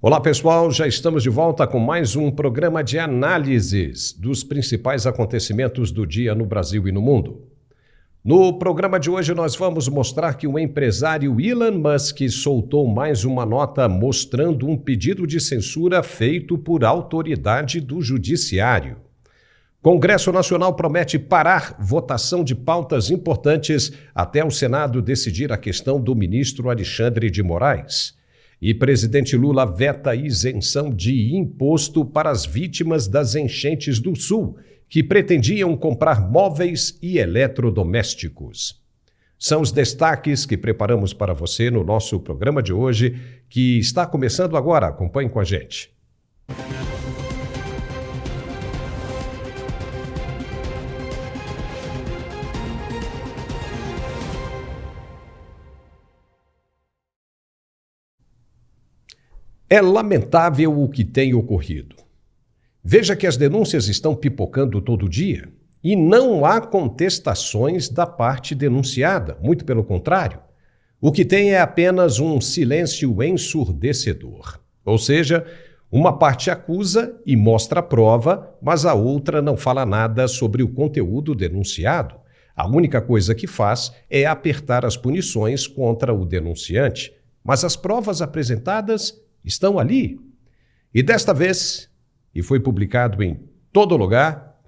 Olá pessoal, já estamos de volta com mais um programa de análises dos principais acontecimentos do dia no Brasil e no mundo. No programa de hoje nós vamos mostrar que o empresário Elon Musk soltou mais uma nota mostrando um pedido de censura feito por autoridade do Judiciário. Congresso Nacional promete parar votação de pautas importantes até o Senado decidir a questão do ministro Alexandre de Moraes. E presidente Lula veta isenção de imposto para as vítimas das enchentes do Sul, que pretendiam comprar móveis e eletrodomésticos. São os destaques que preparamos para você no nosso programa de hoje, que está começando agora. Acompanhe com a gente. É lamentável o que tem ocorrido. Veja que as denúncias estão pipocando todo dia e não há contestações da parte denunciada, muito pelo contrário. O que tem é apenas um silêncio ensurdecedor. Ou seja, uma parte acusa e mostra a prova, mas a outra não fala nada sobre o conteúdo denunciado. A única coisa que faz é apertar as punições contra o denunciante, mas as provas apresentadas estão ali. E desta vez, e foi publicado em todo lugar,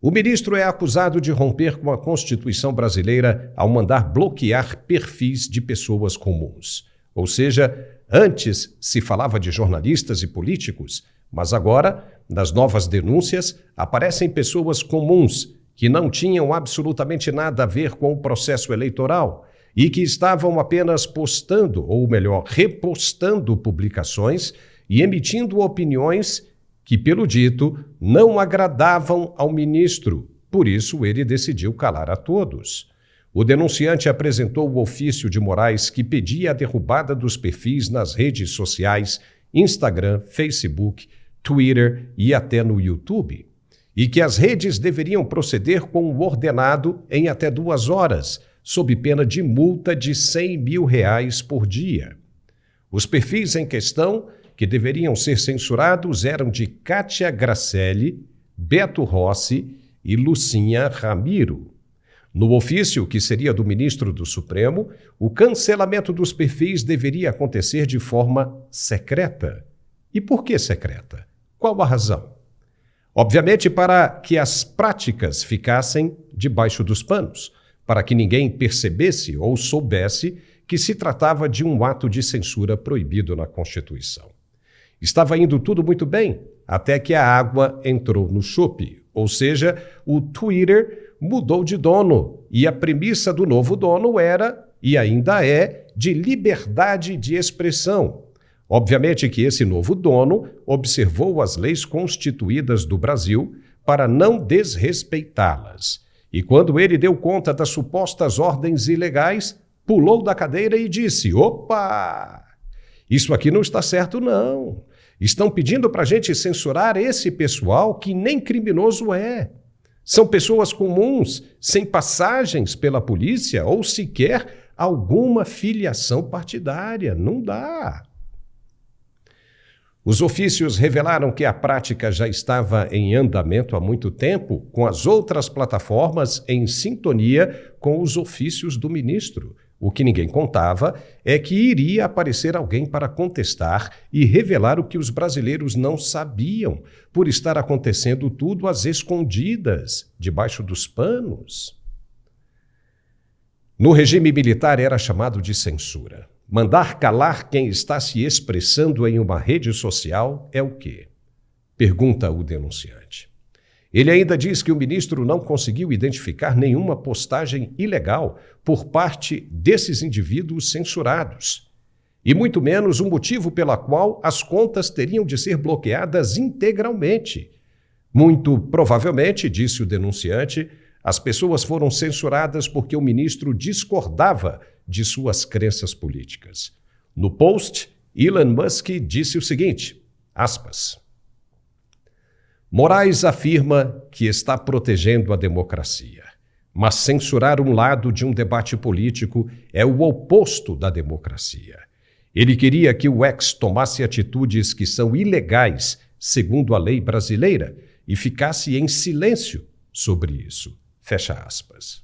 o ministro é acusado de romper com a Constituição brasileira ao mandar bloquear perfis de pessoas comuns. Ou seja, antes se falava de jornalistas e políticos, mas agora, nas novas denúncias, aparecem pessoas comuns que não tinham absolutamente nada a ver com o processo eleitoral e que estavam apenas postando, ou melhor, repostando publicações e emitindo opiniões que, pelo dito, não agradavam ao ministro. Por isso, ele decidiu calar a todos. O denunciante apresentou o ofício de Moraes que pedia a derrubada dos perfis nas redes sociais, Instagram, Facebook, Twitter e até no YouTube, e que as redes deveriam proceder com o ordenado em até 2 horas, sob pena de multa de R$100 mil por dia. Os perfis em questão, que deveriam ser censurados, eram de Kátia Gracelli, Beto Rossi e Lucinha Ramiro. No ofício, que seria do ministro do Supremo, o cancelamento dos perfis deveria acontecer de forma secreta. E por que secreta? Qual a razão? Obviamente, para que as práticas ficassem debaixo dos panos, para que ninguém percebesse ou soubesse que se tratava de um ato de censura proibido na Constituição. Estava indo tudo muito bem, até que a água entrou no chope, ou seja, o Twitter mudou de dono e a premissa do novo dono era, e ainda é, de liberdade de expressão. Obviamente que esse novo dono observou as leis constituídas do Brasil para não desrespeitá-las. E quando ele deu conta das supostas ordens ilegais, pulou da cadeira e disse: opa, isso aqui não está certo não. Estão pedindo para a gente censurar esse pessoal que nem criminoso é. São pessoas comuns, sem passagens pela polícia ou sequer alguma filiação partidária. Não dá. Os ofícios revelaram que a prática já estava em andamento há muito tempo, com as outras plataformas em sintonia com os ofícios do ministro. O que ninguém contava é que iria aparecer alguém para contestar e revelar o que os brasileiros não sabiam, por estar acontecendo tudo às escondidas, debaixo dos panos. No regime militar era chamado de censura. Mandar calar quem está se expressando em uma rede social é o quê? Pergunta o denunciante. Ele ainda diz que o ministro não conseguiu identificar nenhuma postagem ilegal por parte desses indivíduos censurados, e muito menos o motivo pela qual as contas teriam de ser bloqueadas integralmente. Muito provavelmente, disse o denunciante, as pessoas foram censuradas porque o ministro discordava de suas crenças políticas. No post, Elon Musk disse o seguinte, aspas, Moraes afirma que está protegendo a democracia, mas censurar um lado de um debate político é o oposto da democracia. Ele queria que o ex tomasse atitudes que são ilegais, segundo a lei brasileira, e ficasse em silêncio sobre isso. Fecha aspas.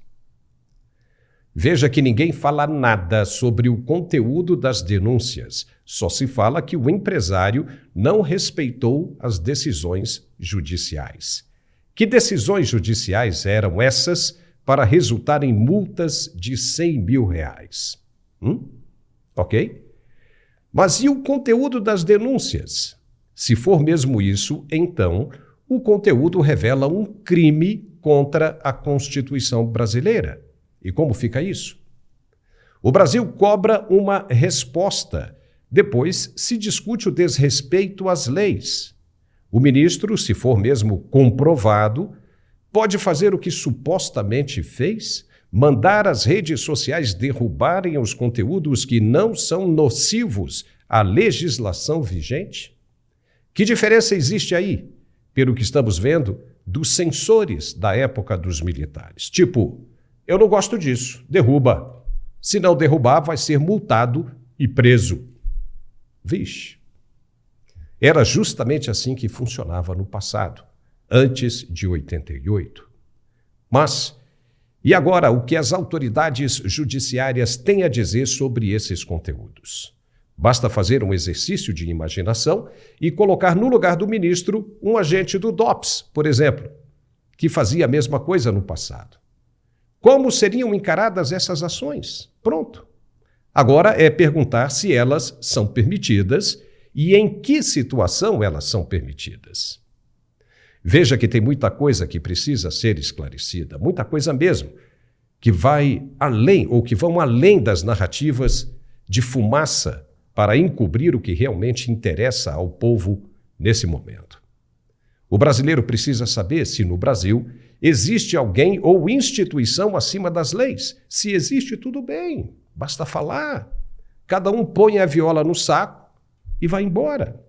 Veja que ninguém fala nada sobre o conteúdo das denúncias. Só se fala que o empresário não respeitou as decisões judiciais. Que decisões judiciais eram essas para resultar em multas de R$100 mil? Ok? Mas e o conteúdo das denúncias? Se for mesmo isso, então o conteúdo revela um crime contra a Constituição brasileira. E como fica isso? O Brasil cobra uma resposta. Depois se discute o desrespeito às leis. O ministro, se for mesmo comprovado, pode fazer o que supostamente fez? Mandar as redes sociais derrubarem os conteúdos que não são nocivos à legislação vigente? Que diferença existe aí, pelo que estamos vendo, dos censores da época dos militares? Tipo, eu não gosto disso, derruba. Se não derrubar, vai ser multado e preso. Vixe. Era justamente assim que funcionava no passado, antes de 88. Mas, e agora, o que as autoridades judiciárias têm a dizer sobre esses conteúdos? Basta fazer um exercício de imaginação e colocar no lugar do ministro um agente do DOPS, por exemplo, que fazia a mesma coisa no passado. Como seriam encaradas essas ações? Pronto. Agora é perguntar se elas são permitidas e em que situação elas são permitidas. Veja que tem muita coisa que precisa ser esclarecida, muita coisa mesmo, que vai além ou que vão além das narrativas de fumaça para encobrir o que realmente interessa ao povo nesse momento. O brasileiro precisa saber se no Brasil existe alguém ou instituição acima das leis. Se existe, tudo bem, basta falar. Cada um põe a viola no saco e vai embora.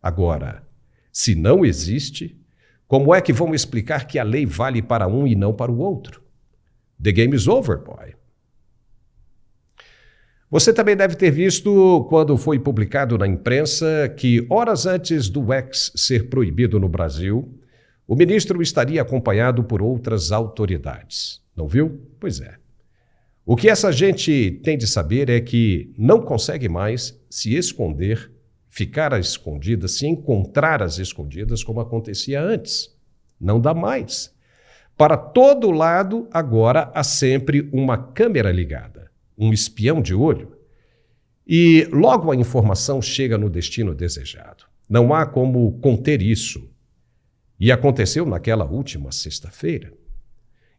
Agora, se não existe, como é que vão explicar que a lei vale para um e não para o outro? The game is over, boy. Você também deve ter visto, quando foi publicado na imprensa, que horas antes do ex ser proibido no Brasil, o ministro estaria acompanhado por outras autoridades. Não viu? Pois é. O que essa gente tem de saber é que não consegue mais se esconder, ficar às escondidas, se encontrar às escondidas como acontecia antes. Não dá mais. Para todo lado, agora há sempre uma câmera ligada, um espião de olho. E logo a informação chega no destino desejado. Não há como conter isso. E aconteceu naquela última sexta-feira.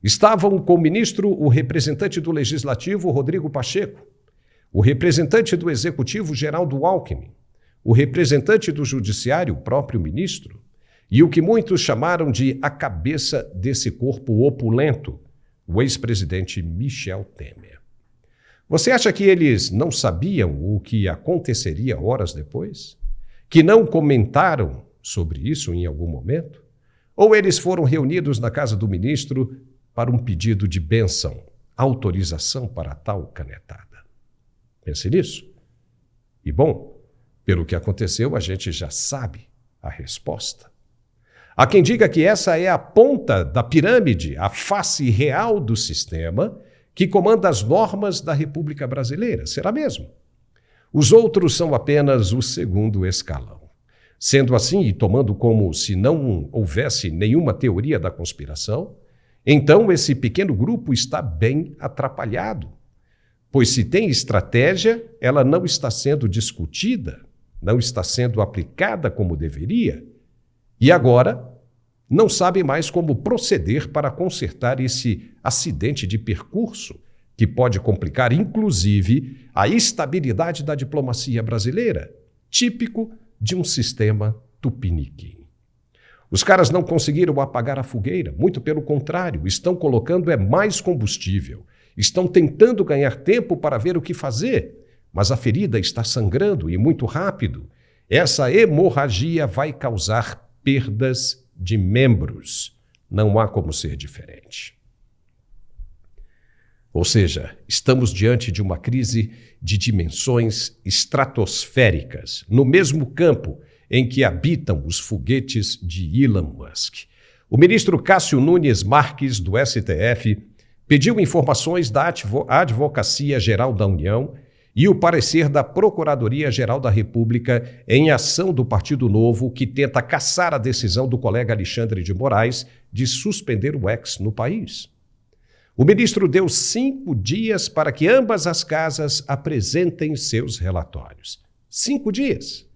Estavam com o ministro o representante do Legislativo, Rodrigo Pacheco, o representante do Executivo, Geraldo Alckmin, o representante do Judiciário, o próprio ministro, e o que muitos chamaram de a cabeça desse corpo opulento, o ex-presidente Michel Temer. Você acha que eles não sabiam o que aconteceria horas depois? Que não comentaram sobre isso em algum momento? Ou eles foram reunidos na casa do ministro para um pedido de bênção, autorização para tal canetada? Pense nisso. E bom, pelo que aconteceu, a gente já sabe a resposta. Há quem diga que essa é a ponta da pirâmide, a face real do sistema que comanda as normas da República Brasileira. Será mesmo? Os outros são apenas o segundo escalão. Sendo assim, e tomando como se não houvesse nenhuma teoria da conspiração, então esse pequeno grupo está bem atrapalhado. Pois se tem estratégia, ela não está sendo discutida, não está sendo aplicada como deveria. E agora, não sabe mais como proceder para consertar esse acidente de percurso que pode complicar, inclusive, a estabilidade da diplomacia brasileira, típico de um sistema tupiniquim. Os caras não conseguiram apagar a fogueira, muito pelo contrário, estão colocando mais combustível, estão tentando ganhar tempo para ver o que fazer, mas a ferida está sangrando e muito rápido. Essa hemorragia vai causar perdas de membros. Não há como ser diferente. Ou seja, estamos diante de uma crise de dimensões estratosféricas, no mesmo campo em que habitam os foguetes de Elon Musk. O ministro Cássio Nunes Marques, do STF, pediu informações da Advocacia Geral da União e o parecer da Procuradoria-Geral da República em ação do Partido Novo, que tenta cassar a decisão do colega Alexandre de Moraes de suspender o X no país. O ministro deu 5 dias para que ambas as casas apresentem seus relatórios. 5 dias.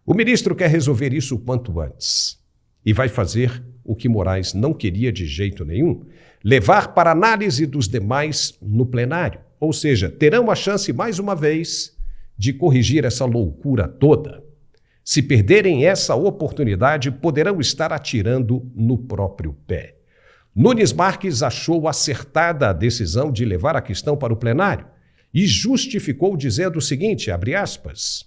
O ministro quer resolver isso o quanto antes. E vai fazer o que Moraes não queria de jeito nenhum, levar para análise dos demais no plenário. Ou seja, terão a chance, mais uma vez, de corrigir essa loucura toda. Se perderem essa oportunidade, poderão estar atirando no próprio pé. Nunes Marques achou acertada a decisão de levar a questão para o plenário e justificou dizendo o seguinte, abre aspas,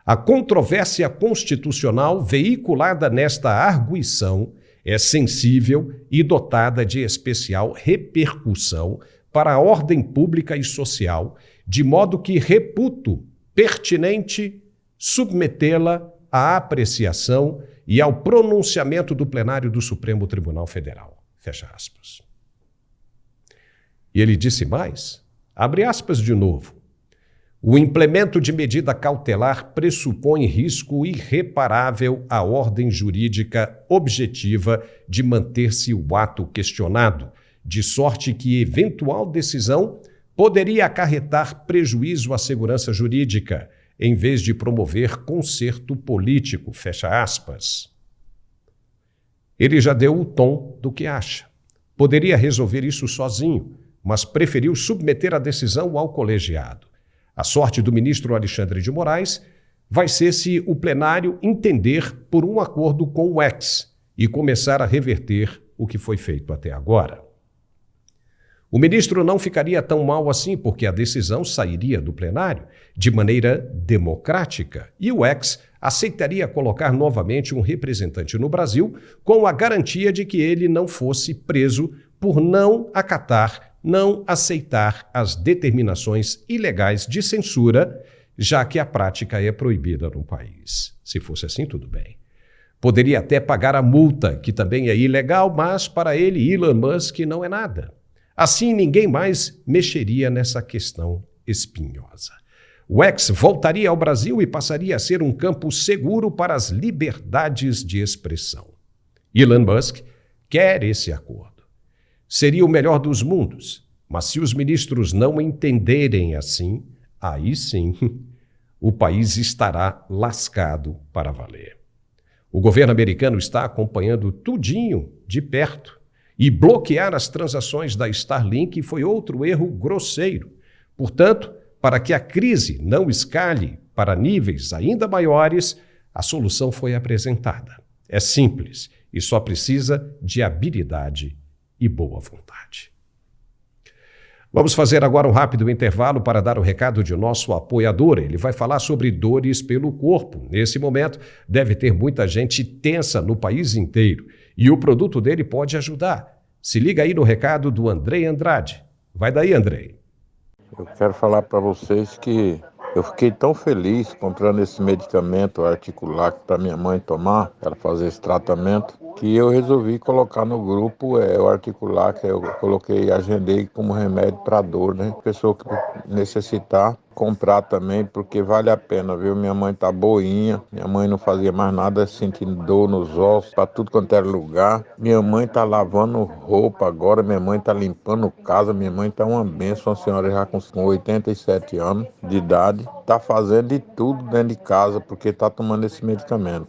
a controvérsia constitucional veiculada nesta arguição é sensível e dotada de especial repercussão para a ordem pública e social, de modo que reputo pertinente submetê-la à apreciação e ao pronunciamento do plenário do Supremo Tribunal Federal. Fecha aspas. E ele disse mais, abre aspas de novo, o implemento de medida cautelar pressupõe risco irreparável à ordem jurídica objetiva de manter-se o ato questionado, de sorte que eventual decisão poderia acarretar prejuízo à segurança jurídica, em vez de promover conserto político, fecha aspas. Ele já deu o tom do que acha. Poderia resolver isso sozinho, mas preferiu submeter a decisão ao colegiado. A sorte do ministro Alexandre de Moraes vai ser se o plenário entender por um acordo com o X e começar a reverter o que foi feito até agora. O ministro não ficaria tão mal assim, porque a decisão sairia do plenário de maneira democrática e o X aceitaria colocar novamente um representante no Brasil com a garantia de que ele não fosse preso por não acatar, não aceitar as determinações ilegais de censura, já que a prática é proibida no país. Se fosse assim, tudo bem. Poderia até pagar a multa, que também é ilegal, mas para ele, Elon Musk, não é nada. Assim, ninguém mais mexeria nessa questão espinhosa. O X voltaria ao Brasil e passaria a ser um campo seguro para as liberdades de expressão. Elon Musk quer esse acordo. Seria o melhor dos mundos, mas se os ministros não entenderem assim, aí sim, o país estará lascado para valer. O governo americano está acompanhando tudinho de perto. E bloquear as transações da Starlink foi outro erro grosseiro. Portanto, para que a crise não escale para níveis ainda maiores, a solução foi apresentada. É simples e só precisa de habilidade e boa vontade. Vamos fazer agora um rápido intervalo para dar o recado de nosso apoiador. Ele vai falar sobre dores pelo corpo. Nesse momento, deve ter muita gente tensa no país inteiro. E o produto dele pode ajudar. Se liga aí no recado do Andrei Andrade. Vai daí, Andrei. Eu quero falar para vocês que eu fiquei tão feliz comprando esse medicamento articular para minha mãe tomar, para fazer esse tratamento, que eu resolvi colocar no grupo o articular, que eu agendei como remédio para dor, né? Pessoa que necessitar, comprar também, porque vale a pena, viu? Minha mãe tá boinha, minha mãe não fazia mais nada, sentindo dor nos ossos, para tudo quanto era lugar. Minha mãe tá lavando roupa agora, minha mãe tá limpando casa, minha mãe tá uma benção, uma senhora já com 87 anos de idade, tá fazendo de tudo dentro de casa, porque tá tomando esse medicamento.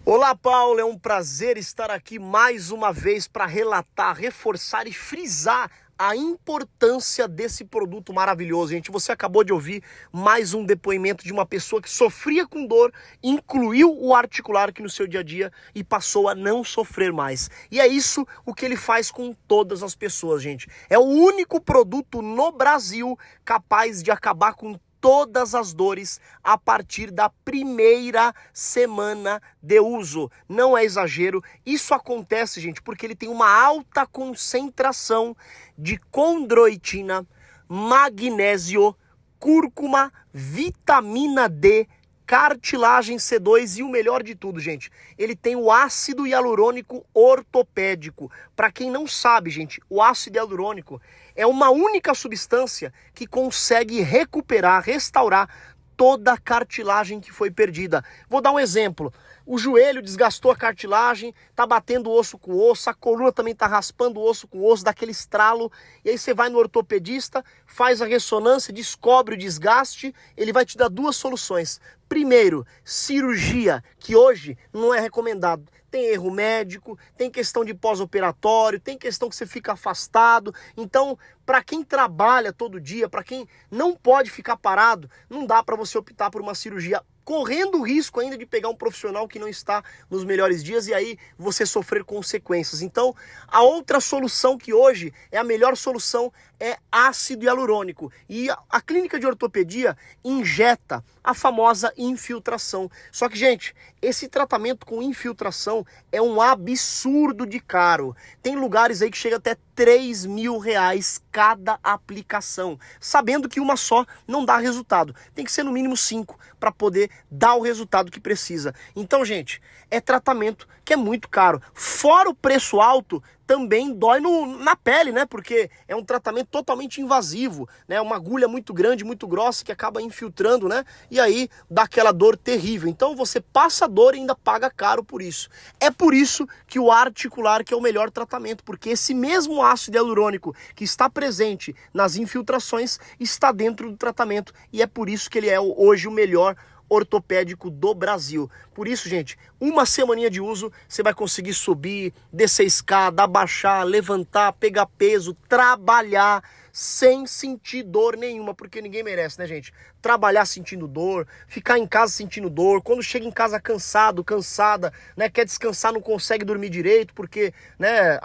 Olá, Paulo, é um prazer estar aqui mais uma vez para relatar, reforçar e frisar a importância desse produto maravilhoso, gente. Você acabou de ouvir mais um depoimento de uma pessoa que sofria com dor, incluiu o articular aqui no seu dia a dia e passou a não sofrer mais. E é isso o que ele faz com todas as pessoas, gente. É o único produto no Brasil capaz de acabar com todas as dores a partir da primeira semana de uso. Não é exagero, isso acontece, gente, porque ele tem uma alta concentração de condroitina, magnésio, cúrcuma, vitamina D, cartilagem C2 e o melhor de tudo, gente, ele tem o ácido hialurônico ortopédico. Para quem não sabe, gente, o ácido hialurônico é uma única substância que consegue recuperar, restaurar toda a cartilagem que foi perdida. Vou dar um exemplo. O joelho desgastou a cartilagem, tá batendo osso com osso, a coluna também tá raspando osso com osso, daquele estralo, e aí você vai no ortopedista, faz a ressonância, descobre o desgaste, ele vai te dar duas soluções. Primeiro, cirurgia, que hoje não é recomendado. Tem erro médico, tem questão de pós-operatório, tem questão que você fica afastado. Então, para quem trabalha todo dia, para quem não pode ficar parado, não dá para você optar por uma cirurgia, correndo o risco ainda de pegar um profissional que não está nos melhores dias e aí você sofrer consequências. Então, a outra solução que hoje é a melhor solução é ácido hialurônico. E a clínica de ortopedia injeta a famosa infiltração. Só que, gente, esse tratamento com infiltração é um absurdo de caro. Tem lugares aí que chega até R$3.000 cada aplicação, sabendo que uma só não dá resultado. Tem que ser no mínimo 5 para poder dar o resultado que precisa. Então, gente, é tratamento que é muito caro. Fora o preço alto, também dói na pele, né? Porque é um tratamento totalmente invasivo, né? Uma agulha muito grande, muito grossa que acaba infiltrando, né? E aí dá aquela dor terrível. Então você passa dor e ainda paga caro por isso. É por isso que o articular que é o melhor tratamento, porque esse mesmo ácido hialurônico que está presente nas infiltrações está dentro do tratamento e é por isso que ele é hoje o melhor ortopédico do Brasil. Por isso, gente, uma semaninha de uso, você vai conseguir subir, descer escada, abaixar, levantar, pegar peso, trabalhar sem sentir dor nenhuma, porque ninguém merece, né, gente? Trabalhar sentindo dor, ficar em casa sentindo dor, quando chega em casa cansado, cansada, né, quer descansar, não consegue dormir direito, porque, né,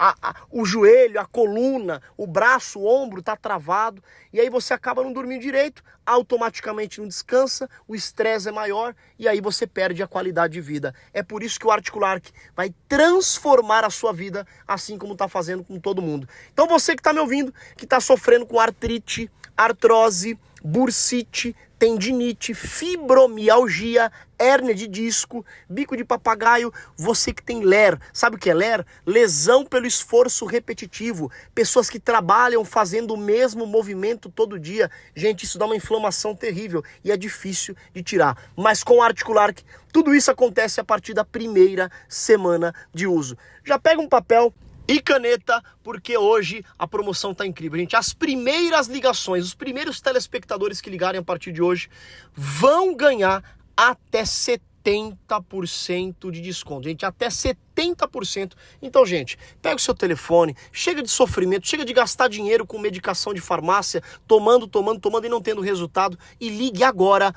o joelho, a coluna, o braço, o ombro tá travado, e aí você acaba não dormindo direito, automaticamente não descansa, o estresse é maior, e aí você perde a qualidade de vida. É por isso que o Articulark vai transformar a sua vida, assim como tá fazendo com todo mundo. Então você que tá me ouvindo, que tá sofrendo com artrite, artrose, bursite, tendinite, fibromialgia, hérnia de disco, bico de papagaio, você que tem LER, sabe o que é LER? Lesão pelo esforço repetitivo, pessoas que trabalham fazendo o mesmo movimento todo dia, gente, isso dá uma inflamação terrível e é difícil de tirar, mas com o Articulark, tudo isso acontece a partir da primeira semana de uso. Já pega um papel e caneta, porque hoje a promoção tá incrível, gente. As primeiras ligações, os primeiros telespectadores que ligarem a partir de hoje vão ganhar até 70% de desconto, gente, até 70%. Então, gente, pega o seu telefone, chega de sofrimento, chega de gastar dinheiro com medicação de farmácia, tomando e não tendo resultado, e ligue agora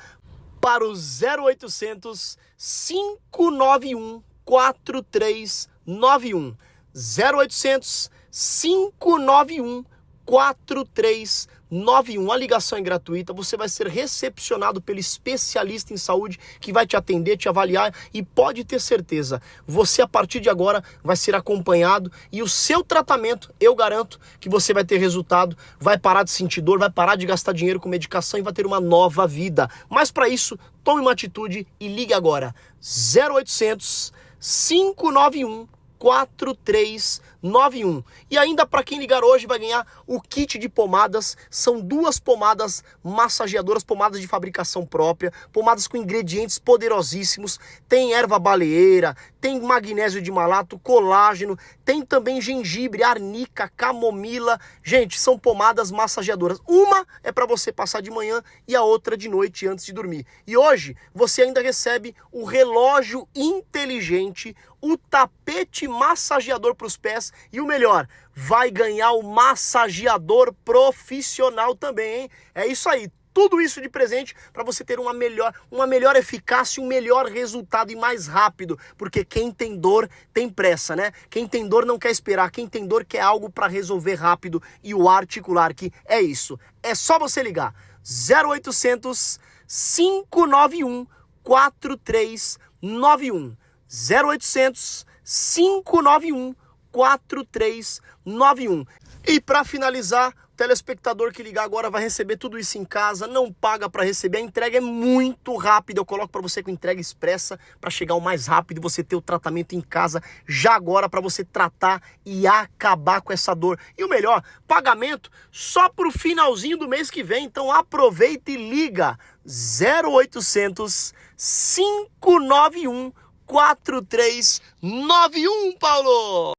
para o 0800 591 4391. 0800 591 4391. A ligação é gratuita, você vai ser recepcionado pelo especialista em saúde que vai te atender, te avaliar e pode ter certeza, você a partir de agora vai ser acompanhado e o seu tratamento, eu garanto que você vai ter resultado, vai parar de sentir dor, vai parar de gastar dinheiro com medicação e vai ter uma nova vida. Mas para isso, tome uma atitude e ligue agora. 0800 591 4391. E ainda para quem ligar hoje vai ganhar o kit de pomadas. São 2 pomadas massageadoras, pomadas de fabricação própria, pomadas com ingredientes poderosíssimos. Tem erva baleeira, tem magnésio de malato, colágeno, tem também gengibre, arnica, camomila. Gente, são pomadas massageadoras. Uma é para você passar de manhã e a outra de noite antes de dormir. E hoje você ainda recebe o relógio inteligente, o tapete massageador para os pés e o melhor, vai ganhar o massageador profissional também, hein? É isso aí, tudo isso de presente para você ter uma melhor eficácia, um melhor resultado e mais rápido, porque quem tem dor tem pressa, né? Quem tem dor não quer esperar, quem tem dor quer algo para resolver rápido e o Articulark é isso. É só você ligar 0800 591 4391. 0800 591 4391. E para finalizar, Telespectador que ligar agora vai receber tudo isso em casa, não paga para receber, a entrega é muito rápida, eu coloco para você com entrega expressa para chegar o mais rápido e você ter o tratamento em casa já agora para você tratar e acabar com essa dor. E o melhor, pagamento só pro finalzinho do mês que vem, então aproveita e liga 0800 591 4391, Paulo!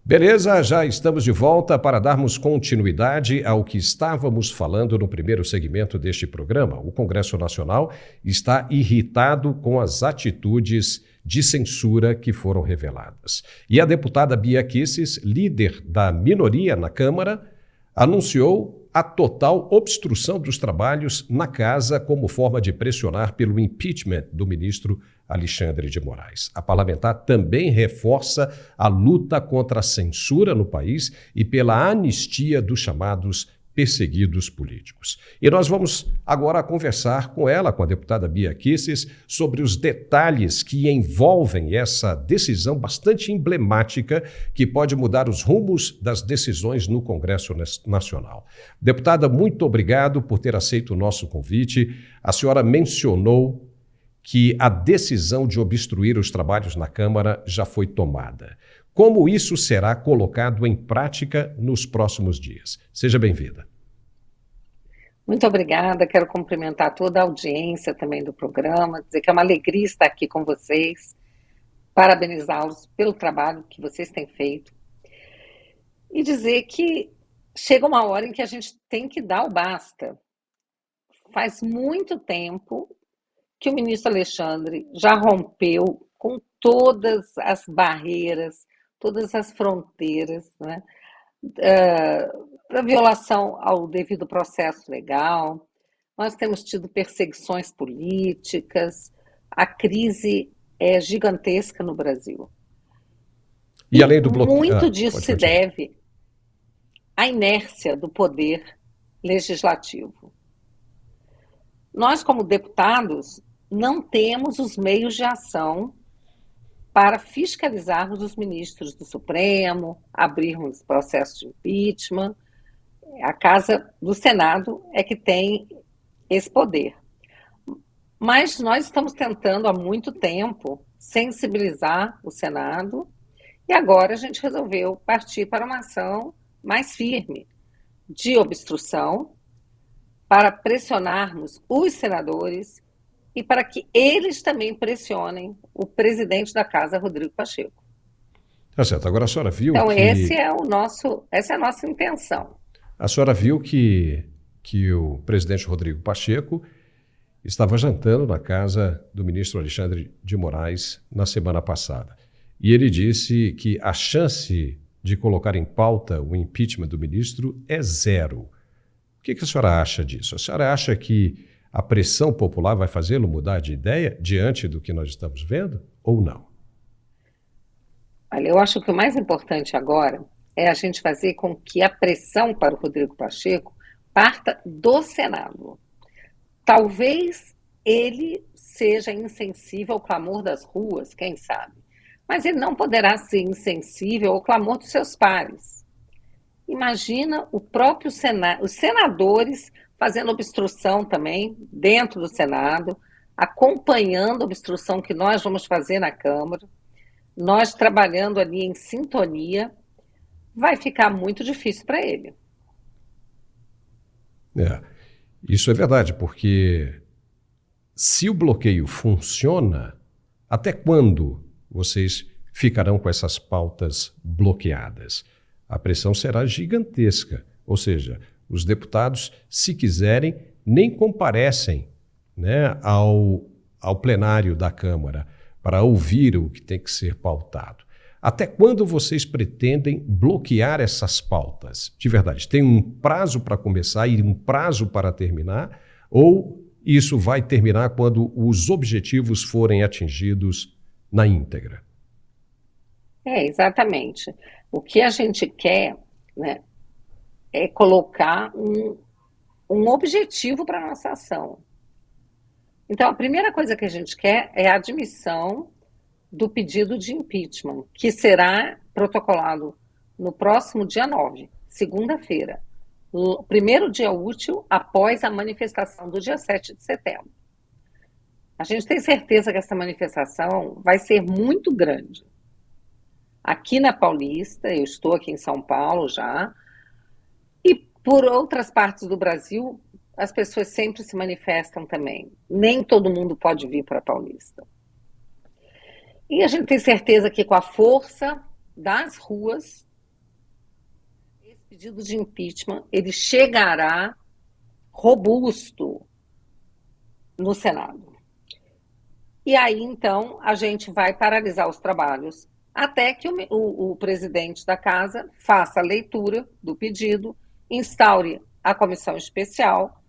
Beleza, já estamos de volta para darmos continuidade ao que estávamos falando no primeiro segmento deste programa. O Congresso Nacional está irritado com as atitudes de censura que foram reveladas. E a deputada Bia Kicis, líder da minoria na Câmara, anunciou a total obstrução dos trabalhos na casa como forma de pressionar pelo impeachment do ministro Alexandre de Moraes. A parlamentar também reforça a luta contra a censura no país e pela anistia dos chamados perseguidos políticos. E nós vamos agora conversar com ela, com a deputada Bia Kicis, sobre os detalhes que envolvem essa decisão bastante emblemática que pode mudar os rumos das decisões no Congresso Nacional. Deputada, muito obrigado por ter aceito o nosso convite. A senhora mencionou que a decisão de obstruir os trabalhos na Câmara já foi tomada. Como isso será colocado em prática nos próximos dias? Seja bem-vinda. Muito obrigada, quero cumprimentar toda a audiência também do programa, dizer que é uma alegria estar aqui com vocês, parabenizá-los pelo trabalho que vocês têm feito e dizer que chega uma hora em que a gente tem que dar o basta. Faz muito tempo que o ministro Alexandre já rompeu com todas as barreiras, todas as fronteiras, né? A violação ao devido processo legal, nós temos tido perseguições políticas, a crise é gigantesca no Brasil. E além do bloqueio... Muito disso se deve à inércia do poder legislativo. Nós, como deputados, não temos os meios de ação para fiscalizarmos os ministros do Supremo, abrirmos processos de impeachment. A Casa do Senado é que tem esse poder. Mas nós estamos tentando há muito tempo sensibilizar o Senado e agora a gente resolveu partir para uma ação mais firme de obstrução para pressionarmos os senadores e para que eles também pressionem o presidente da Casa, Rodrigo Pacheco. Tá certo. Agora a senhora viu então, que... essa é a nossa intenção. A senhora viu que o presidente Rodrigo Pacheco estava jantando na casa do ministro Alexandre de Moraes na semana passada. E ele disse que a chance de colocar em pauta o impeachment do ministro é zero. O que a senhora acha disso? A senhora acha que a pressão popular vai fazê-lo mudar de ideia diante do que nós estamos vendo ou não? Olha, eu acho que o mais importante agora é a gente fazer com que a pressão para o Rodrigo Pacheco parta do Senado. Talvez ele seja insensível ao clamor das ruas, quem sabe, mas ele não poderá ser insensível ao clamor dos seus pares. Imagina o próprio Senado, os senadores fazendo obstrução também dentro do Senado, acompanhando a obstrução que nós vamos fazer na Câmara, nós trabalhando ali em sintonia, vai ficar muito difícil para ele. Isso é verdade, porque se o bloqueio funciona, até quando vocês ficarão com essas pautas bloqueadas? A pressão será gigantesca, ou seja, os deputados, se quiserem, nem comparecem, né, ao plenário da Câmara para ouvir o que tem que ser pautado. Até quando vocês pretendem bloquear essas pautas? De verdade, tem um prazo para começar e um prazo para terminar? Ou isso vai terminar quando os objetivos forem atingidos na íntegra? Exatamente. O que a gente quer, né, é colocar um objetivo para a nossa ação. Então, a primeira coisa que a gente quer é a admissão do pedido de impeachment, que será protocolado no próximo dia 9. segunda-feira, o primeiro dia útil após a manifestação do dia 7 de setembro. A gente tem certeza que essa manifestação vai ser muito grande. Aqui na Paulista, eu estou aqui em São Paulo já, e por outras partes do Brasil, as pessoas sempre se manifestam também. Nem todo mundo pode vir para a Paulista. E a gente tem certeza que com a força das ruas, esse pedido de impeachment, ele chegará robusto no Senado. E aí, então, a gente vai paralisar os trabalhos até que o presidente da casa faça a leitura do pedido, instaure a comissão especial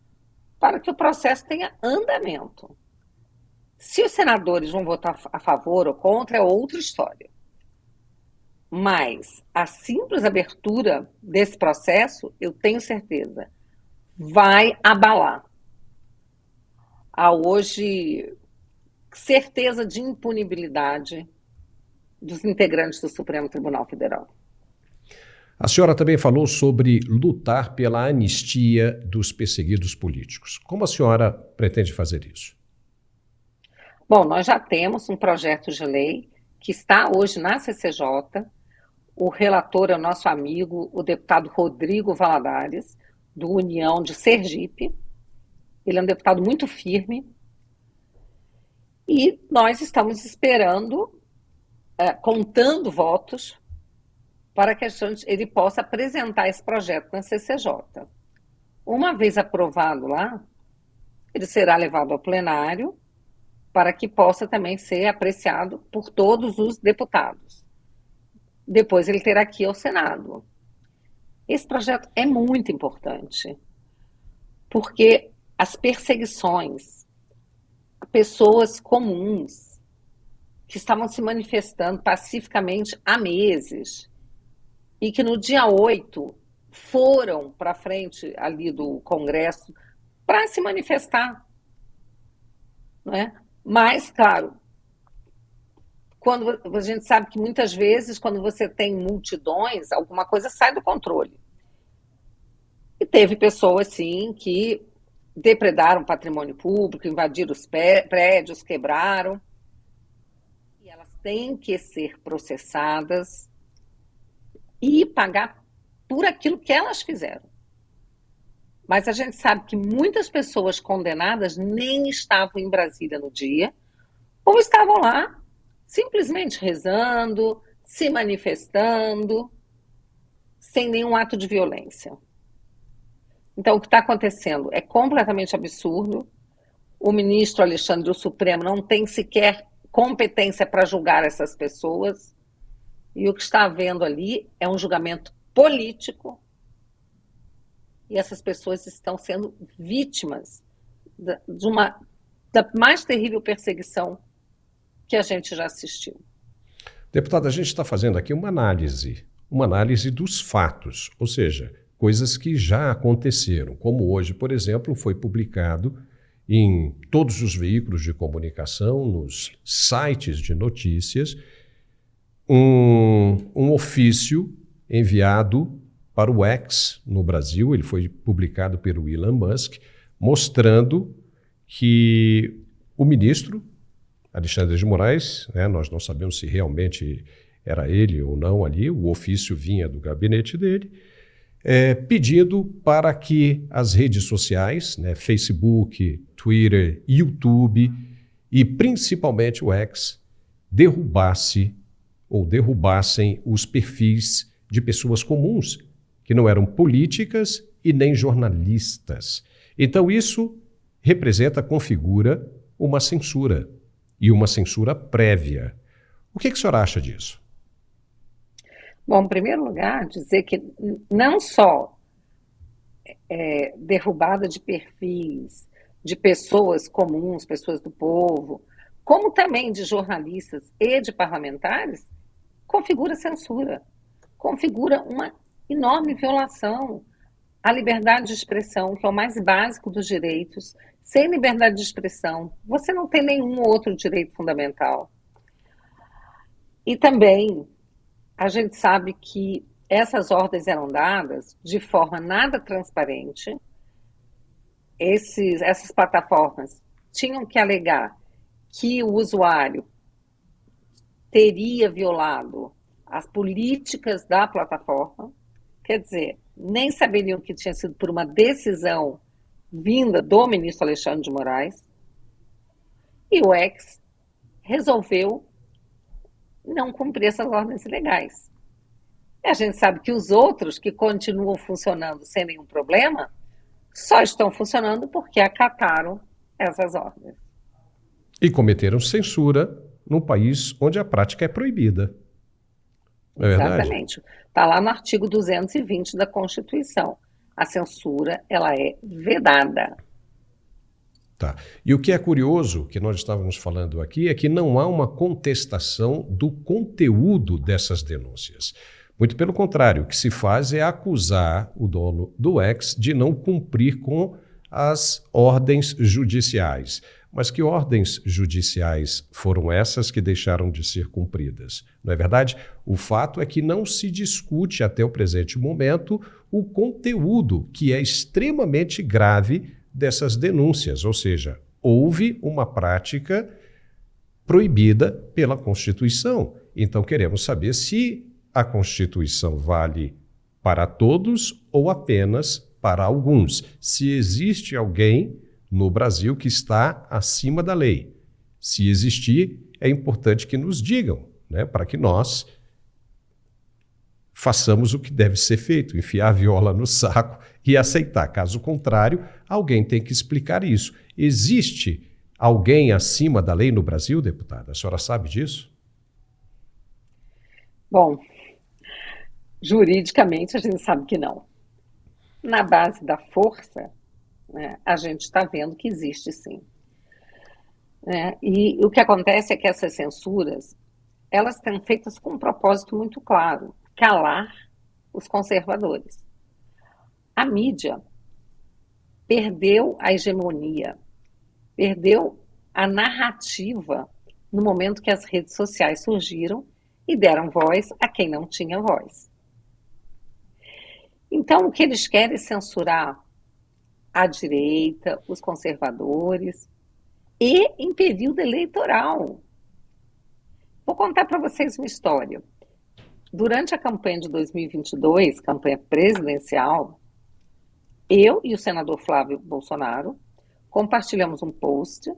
para que o processo tenha andamento. Se os senadores vão votar a favor ou contra, é outra história. Mas a simples abertura desse processo, eu tenho certeza, vai abalar a hoje certeza de impunibilidade dos integrantes do Supremo Tribunal Federal. A senhora também falou sobre lutar pela anistia dos perseguidos políticos. Como a senhora pretende fazer isso? Bom, nós já temos um projeto de lei que está hoje na CCJ. O relator é o nosso amigo, o deputado Rodrigo Valadares, do União de Sergipe. Ele é um deputado muito firme. E nós estamos esperando, contando votos, para que ele possa apresentar esse projeto na CCJ. Uma vez aprovado lá, ele será levado ao plenário para que possa também ser apreciado por todos os deputados. Depois ele terá que ir ao Senado. Esse projeto é muito importante, porque as perseguições a pessoas comuns que estavam se manifestando pacificamente há meses e que no dia 8 foram para frente ali do Congresso para se manifestar, não é? Mas, claro, quando a gente sabe que muitas vezes, quando você tem multidões, alguma coisa sai do controle. E teve pessoas, sim, que depredaram patrimônio público, invadiram os prédios, quebraram. E elas têm que ser processadas e pagar por aquilo que elas fizeram. Mas a gente sabe que muitas pessoas condenadas nem estavam em Brasília no dia, ou estavam lá simplesmente rezando, se manifestando, sem nenhum ato de violência. Então, o que está acontecendo é completamente absurdo. O ministro Alexandre do Supremo não tem sequer competência para julgar essas pessoas. E o que está havendo ali é um julgamento político. E essas pessoas estão sendo vítimas da mais terrível perseguição que a gente já assistiu. Deputada, a gente está fazendo aqui uma análise dos fatos, ou seja, coisas que já aconteceram, como hoje, por exemplo, foi publicado em todos os veículos de comunicação, nos sites de notícias, um ofício enviado para o X no Brasil, ele foi publicado pelo Elon Musk, mostrando que o ministro Alexandre de Moraes, nós não sabemos se realmente era ele ou não ali, o ofício vinha do gabinete dele, pedindo para que as redes sociais, Facebook, Twitter, YouTube e principalmente o X, derrubassem os perfis de pessoas comuns, que não eram políticas e nem jornalistas. Então isso configura uma censura, e uma censura prévia. O que a senhora acha disso? Bom, em primeiro lugar, dizer que não só derrubada de perfis, de pessoas comuns, pessoas do povo, como também de jornalistas e de parlamentares, configura censura, configura uma enorme violação à liberdade de expressão, que é o mais básico dos direitos. Sem liberdade de expressão, você não tem nenhum outro direito fundamental. E também, a gente sabe que Essas ordens eram dadas de forma nada transparente. Essas plataformas tinham que alegar que o usuário teria violado as políticas da plataforma, quer dizer, nem saberiam que tinha sido por uma decisão vinda do ministro Alexandre de Moraes, e o X resolveu não cumprir essas ordens legais. E a gente sabe que os outros, que continuam funcionando sem nenhum problema, só estão funcionando porque acataram essas ordens. E cometeram censura num país onde a prática é proibida. Não é verdade? Exatamente. Está lá no artigo 220 da Constituição. A censura, ela é vedada. Tá. E o que é curioso, que nós estávamos falando aqui, é que não há uma contestação do conteúdo dessas denúncias. Muito pelo contrário, o que se faz é acusar o dono do X de não cumprir com as ordens judiciais. Mas que ordens judiciais foram essas que deixaram de ser cumpridas? Não é verdade? O fato é que não se discute até o presente momento o conteúdo, que é extremamente grave dessas denúncias, ou seja, houve uma prática proibida pela Constituição. Então queremos saber se a Constituição vale para todos ou apenas para alguns. Se existe alguém no Brasil que está acima da lei. Se existir, é importante que nos digam, né, para que nós façamos o que deve ser feito, enfiar a viola no saco e aceitar. Caso contrário, alguém tem que explicar isso. Existe alguém acima da lei no Brasil, deputada? A senhora sabe disso? Bom, juridicamente a gente sabe que não. Na base da força, né, a gente está vendo que existe sim. E o que acontece é que essas censuras, elas estão feitas com um propósito muito claro: calar os conservadores. A mídia perdeu a hegemonia, perdeu a narrativa no momento que as redes sociais surgiram e deram voz a quem não tinha voz. Então, o que eles querem é censurar a direita, os conservadores, e em período eleitoral. Vou contar para vocês uma história. Durante a campanha de 2022, campanha presidencial, eu e o senador Flávio Bolsonaro compartilhamos um post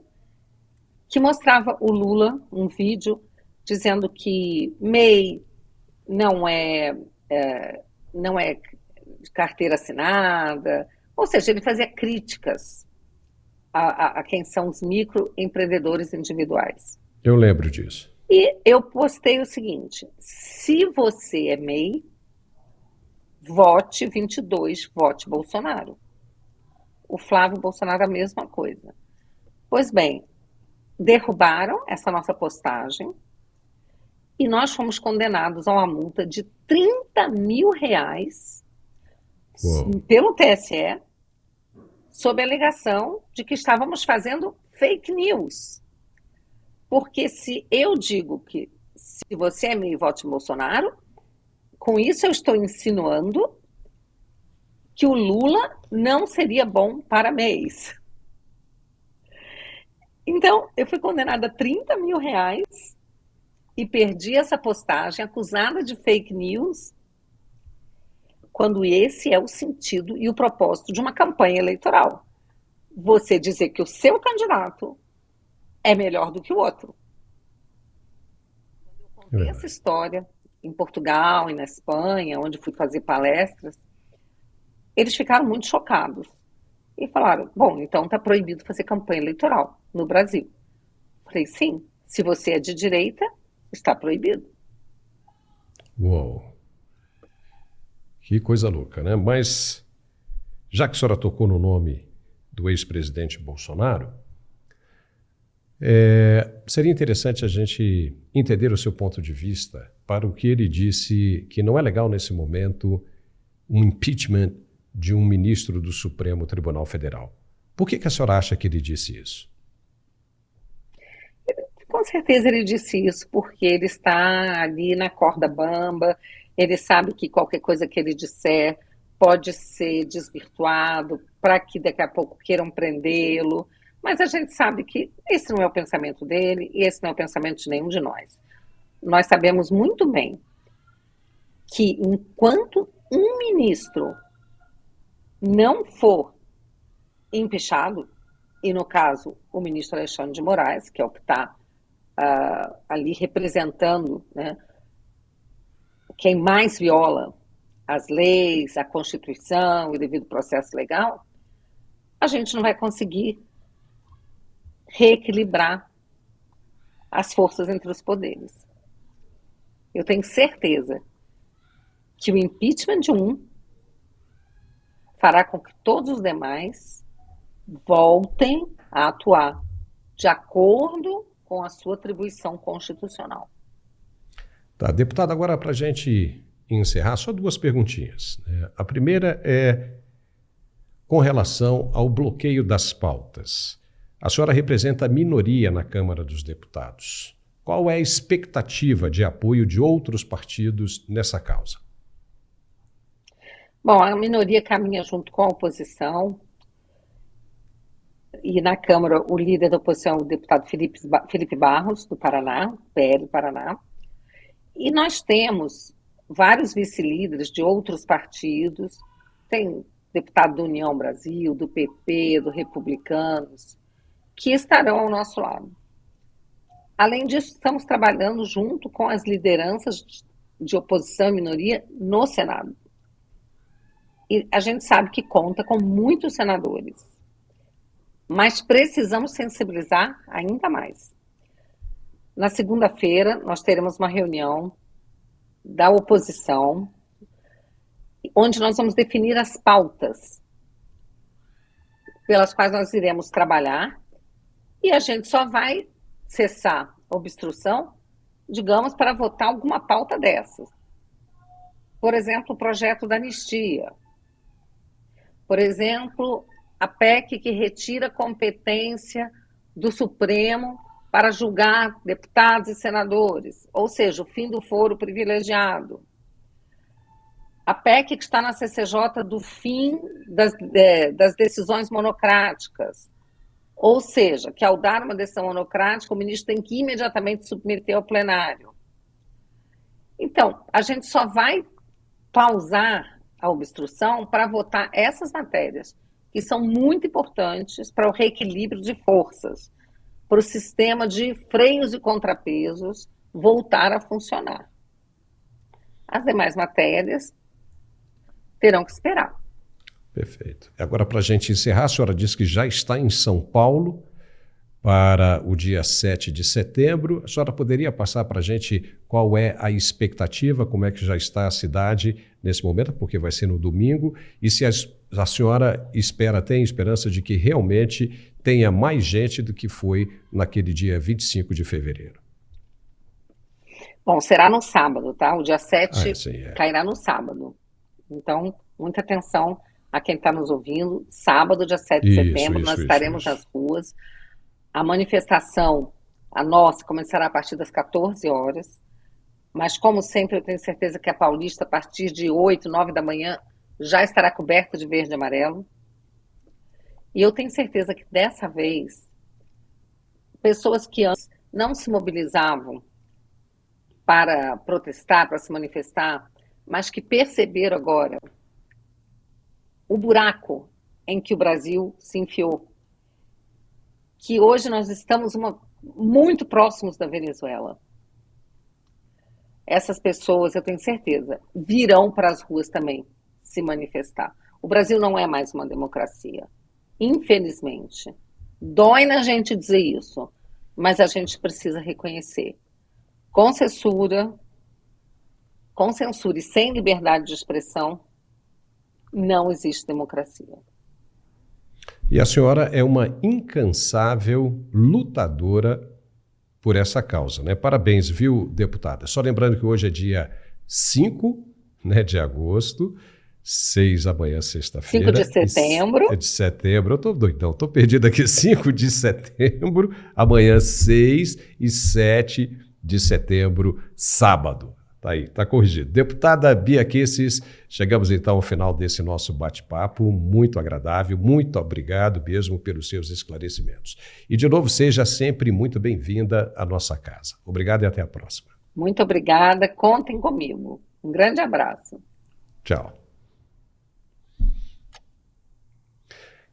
que mostrava o Lula, um vídeo, dizendo que MEI não é carteira assinada, ou seja, ele fazia críticas a quem são os microempreendedores individuais. Eu lembro disso. E eu postei o seguinte: se você é MEI, vote 22, vote Bolsonaro. O Flávio Bolsonaro a mesma coisa. Pois bem, derrubaram essa nossa postagem e nós fomos condenados a uma multa de R$30 mil pelo TSE, sob a alegação de que estávamos fazendo fake news. Porque se eu digo que se você é MEI, vote Bolsonaro, com isso eu estou insinuando que o Lula não seria bom para MEIs. Então, eu fui condenada a R$30 mil e perdi essa postagem acusada de fake news, quando esse é o sentido e o propósito de uma campanha eleitoral. Você dizer que o seu candidato é melhor do que o outro. Quando eu contei essa história em Portugal e na Espanha, onde fui fazer palestras, eles ficaram muito chocados e falaram: bom, então está proibido fazer campanha eleitoral no Brasil. Falei: sim, se você é de direita, está proibido. Uou! Que coisa louca, né? Mas, já que a senhora tocou no nome do ex-presidente Bolsonaro, seria interessante a gente entender o seu ponto de vista para o que ele disse, que não é legal nesse momento um impeachment de um ministro do Supremo Tribunal Federal. Por que a senhora acha que ele disse isso? Com certeza ele disse isso porque ele está ali na corda bamba, Ele sabe que qualquer coisa que ele disser pode ser desvirtuado para que daqui a pouco queiram prendê-lo. Mas a gente sabe que esse não é o pensamento dele e esse não é o pensamento de nenhum de nós. Nós sabemos muito bem que enquanto um ministro não for empichado, e no caso o ministro Alexandre de Moraes, que é o que está ali representando, né, quem mais viola as leis, a Constituição e o devido processo legal, a gente não vai conseguir reequilibrar as forças entre os poderes. Eu tenho certeza que o impeachment de um fará com que todos os demais voltem a atuar de acordo com a sua atribuição constitucional. Tá, deputado, agora para a gente encerrar, só duas perguntinhas. A primeira é com relação ao bloqueio das pautas. A senhora representa a minoria na Câmara dos Deputados. Qual é a expectativa de apoio de outros partidos nessa causa? Bom, a minoria caminha junto com a oposição. E na Câmara, o líder da oposição é o deputado Felipe Barros, do Paraná, PL do Paraná. E nós temos vários vice-líderes de outros partidos. Tem deputado do União Brasil, do PP, do Republicanos, que estarão ao nosso lado. Além disso, estamos trabalhando junto com as lideranças de oposição e minoria no Senado. E a gente sabe que conta com muitos senadores, mas precisamos sensibilizar ainda mais. Na segunda-feira, nós teremos uma reunião da oposição, onde nós vamos definir as pautas pelas quais nós iremos trabalhar, e a gente só vai cessar a obstrução, digamos, para votar alguma pauta dessas. Por exemplo, o projeto da anistia. Por exemplo, a PEC que retira competência do Supremo para julgar deputados e senadores, ou seja, o fim do foro privilegiado. A PEC que está na CCJ do fim das decisões monocráticas, ou seja, que ao dar uma decisão monocrática, o ministro tem que imediatamente submeter ao plenário. Então, a gente só vai pausar a obstrução para votar essas matérias, que são muito importantes para o reequilíbrio de forças, para o sistema de freios e contrapesos voltar a funcionar. As demais matérias terão que esperar. Perfeito. Agora, para a gente encerrar, a senhora disse que já está em São Paulo para o dia 7 de setembro. A senhora poderia passar para a gente qual é a expectativa, como é que já está a cidade nesse momento, porque vai ser no domingo, e se a senhora tem esperança de que realmente tenha mais gente do que foi naquele dia 25 de fevereiro? Bom, será no sábado, tá? O dia 7 sim, cairá no sábado. Então, muita atenção a quem está nos ouvindo. Sábado, dia 7 de setembro, nós estaremos nas ruas. A manifestação, a nossa, começará a partir das 14 horas. Mas, como sempre, eu tenho certeza que a Paulista, a partir de 8, 9 da manhã, já estará coberta de verde e amarelo. E eu tenho certeza que, dessa vez, pessoas que antes não se mobilizavam para protestar, para se manifestar, mas que perceberam agora o buraco em que o Brasil se enfiou. Que hoje nós estamos muito próximos da Venezuela. Essas pessoas, eu tenho certeza, virão para as ruas também se manifestar. O Brasil não é mais uma democracia, infelizmente. Dói na gente dizer isso, mas a gente precisa reconhecer. Com censura e sem liberdade de expressão, não existe democracia. E a senhora é uma incansável lutadora por essa causa, né? Parabéns, viu, deputada? Só lembrando que hoje é dia 5, né, de agosto, 6 amanhã, sexta-feira. 5 de setembro. É de setembro, eu tô doidão, tô perdido aqui. 5 de setembro, amanhã 6 e 7 de setembro, sábado. Tá Tá aí, tá corrigido. Deputada Bia Kicis, chegamos então ao final desse nosso bate-papo, muito agradável, muito obrigado mesmo pelos seus esclarecimentos. E de novo, seja sempre muito bem-vinda à nossa casa. Obrigado e até a próxima. Muito obrigada, contem comigo. Um grande abraço. Tchau.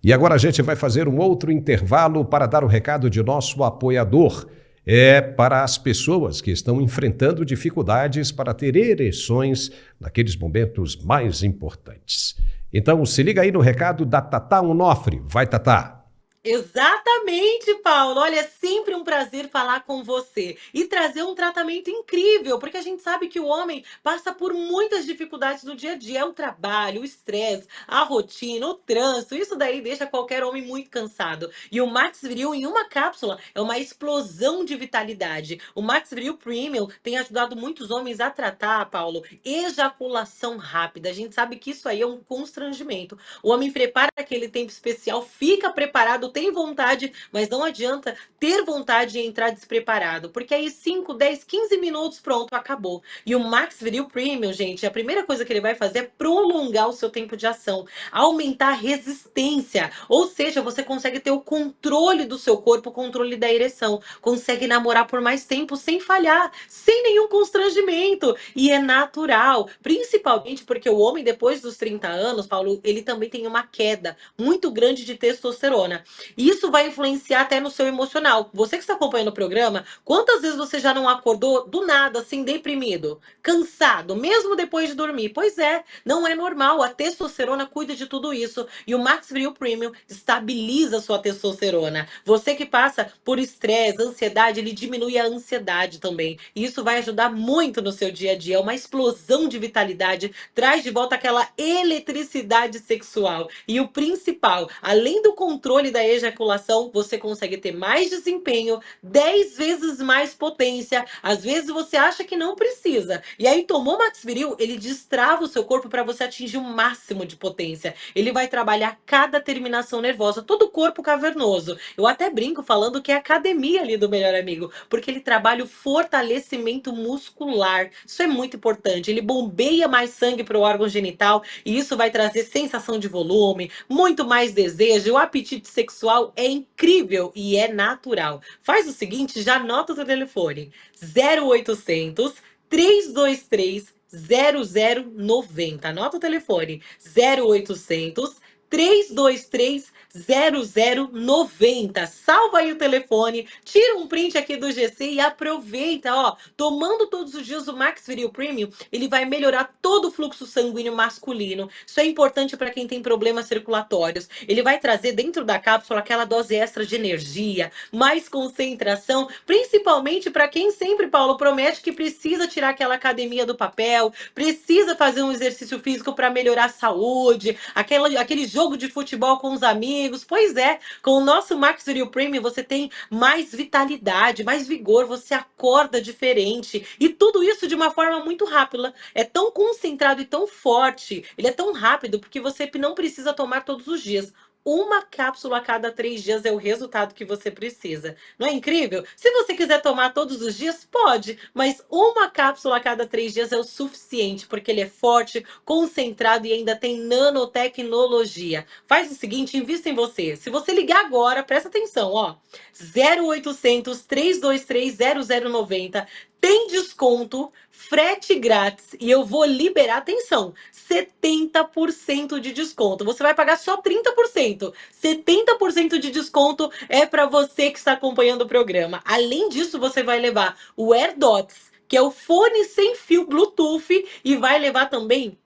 E agora a gente vai fazer um outro intervalo para dar o recado de nosso apoiador. É para as pessoas que estão enfrentando dificuldades para ter ereções naqueles momentos mais importantes. Então, se liga aí no recado da Tatá Onofre. Vai, Tatá! Exatamente, Paulo. Olha, é sempre um prazer falar com você e trazer um tratamento incrível, porque a gente sabe que o homem passa por muitas dificuldades no dia a dia. É o trabalho, o estresse, a rotina, o trânsito. Isso daí deixa qualquer homem muito cansado. E o Max Viril em uma cápsula é uma explosão de vitalidade. O Max Viril Premium tem ajudado muitos homens a tratar, Paulo, ejaculação rápida. A gente sabe que isso aí é um constrangimento. O homem prepara aquele tempo especial, fica preparado, tem vontade, mas não adianta ter vontade e entrar despreparado, porque aí 5, 10, 15 minutos, pronto, acabou. E o Max Viril Premium, gente, a primeira coisa que ele vai fazer é prolongar o seu tempo de ação, aumentar a resistência, ou seja, você consegue ter o controle do seu corpo, o controle da ereção, consegue namorar por mais tempo sem falhar, sem nenhum constrangimento, e é natural, principalmente porque o homem depois dos 30 anos, Paulo, ele também tem uma queda muito grande de testosterona. E isso vai influenciar até no seu emocional. Você que está acompanhando o programa, quantas vezes você já não acordou do nada, assim, deprimido, cansado, mesmo depois de dormir? Pois é, não é normal. A testosterona cuida de tudo isso. E o Max Viril Premium estabiliza a sua testosterona. Você que passa por estresse, ansiedade, ele diminui a ansiedade também. E isso vai ajudar muito no seu dia a dia. É uma explosão de vitalidade, traz de volta aquela eletricidade sexual. E o principal, além do controle da ejaculação, você consegue ter mais desempenho, 10 vezes mais potência. Às vezes você acha que não precisa. E aí tomou Max Viril, ele destrava o seu corpo para você atingir o máximo de potência. Ele vai trabalhar cada terminação nervosa, todo o corpo cavernoso. Eu até brinco falando que é a academia ali do Melhor Amigo, porque ele trabalha o fortalecimento muscular. Isso é muito importante. Ele bombeia mais sangue para o órgão genital e isso vai trazer sensação de volume, muito mais desejo. O apetite sexual é incrível e é natural. Faz o seguinte, já anota o seu telefone. 0800 323 0090. Anota o telefone. 0800 323 0090. Salva aí o telefone, tira um print aqui do GC e aproveita, ó. Tomando todos os dias o Max Viril Premium, ele vai melhorar todo o fluxo sanguíneo masculino. Isso é importante para quem tem problemas circulatórios. Ele vai trazer dentro da cápsula aquela dose extra de energia, mais concentração, principalmente para quem sempre, Paulo, promete que precisa tirar aquela academia do papel, precisa fazer um exercício físico para melhorar a saúde, aquele jogo de futebol com os amigos. Pois é, com o nosso Max Viril Premium você tem mais vitalidade, mais vigor, você acorda diferente. E tudo isso de uma forma muito rápida. É tão concentrado e tão forte, ele é tão rápido porque você não precisa tomar todos os dias. Uma cápsula a cada 3 dias é o resultado que você precisa. Não é incrível? Se você quiser tomar todos os dias, pode, mas uma cápsula a cada 3 dias é o suficiente, porque ele é forte, concentrado e ainda tem nanotecnologia. Faz o seguinte, invista em você. Se você ligar agora, presta atenção, ó. 0800 323 0090. Tem desconto, frete grátis e eu vou liberar, atenção, 70% de desconto. Você vai pagar só 30%. 70% de desconto é para você que está acompanhando o programa. Além disso, você vai levar o AirDots, que é o fone sem fio Bluetooth, e vai levar também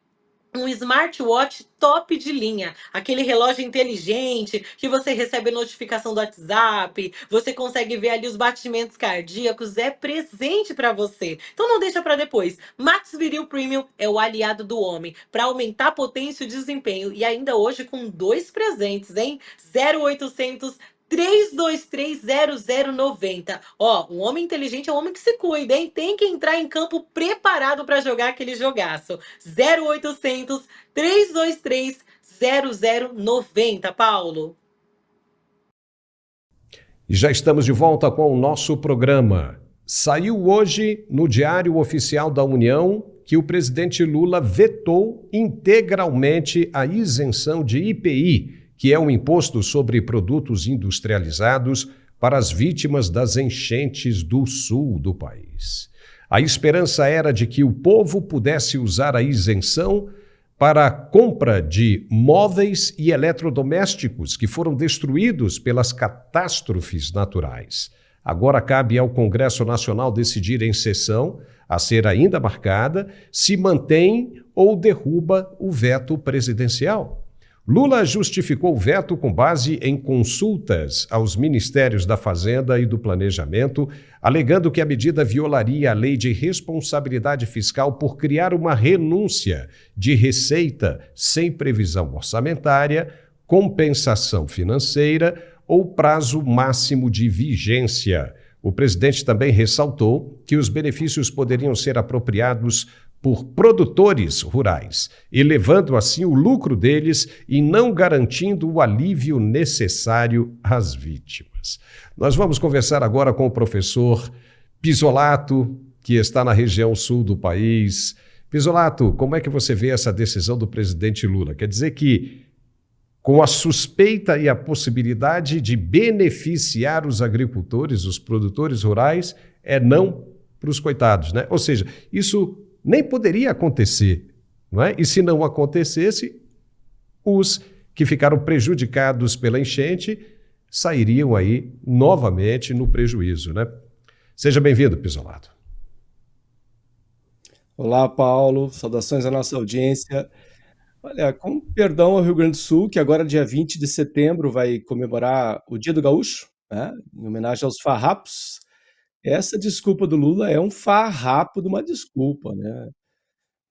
um smartwatch top de linha, aquele relógio inteligente que você recebe notificação do WhatsApp, você consegue ver ali os batimentos cardíacos, é presente para você. Então não deixa para depois. Max Viril Premium é o aliado do homem para aumentar a potência e o desempenho e ainda hoje com 2 presentes, hein? 0800 323 0090. Ó, um homem inteligente é um homem que se cuida, hein? Tem que entrar em campo preparado para jogar aquele jogaço. 0800 323 0090, Paulo. E já estamos de volta com o nosso programa. Saiu hoje no Diário Oficial da União que o presidente Lula vetou integralmente a isenção de IPI, que é um imposto sobre produtos industrializados, para as vítimas das enchentes do sul do país. A esperança era de que o povo pudesse usar a isenção para a compra de móveis e eletrodomésticos que foram destruídos pelas catástrofes naturais. Agora cabe ao Congresso Nacional decidir em sessão, a ser ainda marcada, se mantém ou derruba o veto presidencial. Lula justificou o veto com base em consultas aos Ministérios da Fazenda e do Planejamento, alegando que a medida violaria a lei de responsabilidade fiscal por criar uma renúncia de receita sem previsão orçamentária, compensação financeira ou prazo máximo de vigência. O presidente também ressaltou que os benefícios poderiam ser apropriados por produtores rurais, elevando assim o lucro deles e não garantindo o alívio necessário às vítimas. Nós vamos conversar agora com o professor Pisolato, que está na região sul do país. Pisolato, como é que você vê essa decisão do presidente Lula? Quer dizer que, com a suspeita e a possibilidade de beneficiar os agricultores, os produtores rurais, é não para os coitados, né? Ou seja, isso nem poderia acontecer, não é? E se não acontecesse, os que ficaram prejudicados pela enchente sairiam aí novamente no prejuízo, né? Seja bem-vindo, Pisolato. Olá, Paulo. Saudações à nossa audiência. Olha, com perdão ao Rio Grande do Sul, que agora, dia 20 de setembro, vai comemorar o Dia do Gaúcho, né? Em homenagem aos farrapos. Essa desculpa do Lula é um farrapo de uma desculpa, né?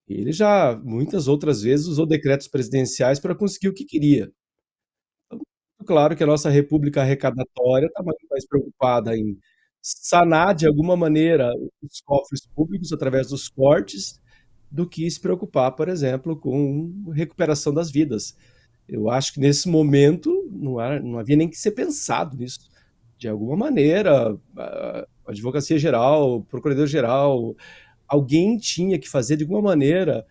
Ele já, muitas outras vezes, usou decretos presidenciais para conseguir o que queria. Então, claro que a nossa república arrecadatória está muito mais preocupada em sanar, de alguma maneira, os cofres públicos através dos cortes, do que se preocupar, por exemplo, com recuperação das vidas. Eu acho que, nesse momento, não havia nem que ser pensado nisso. De alguma maneira, a Advocacia Geral, o Procurador-Geral, alguém tinha que fazer, de alguma maneira,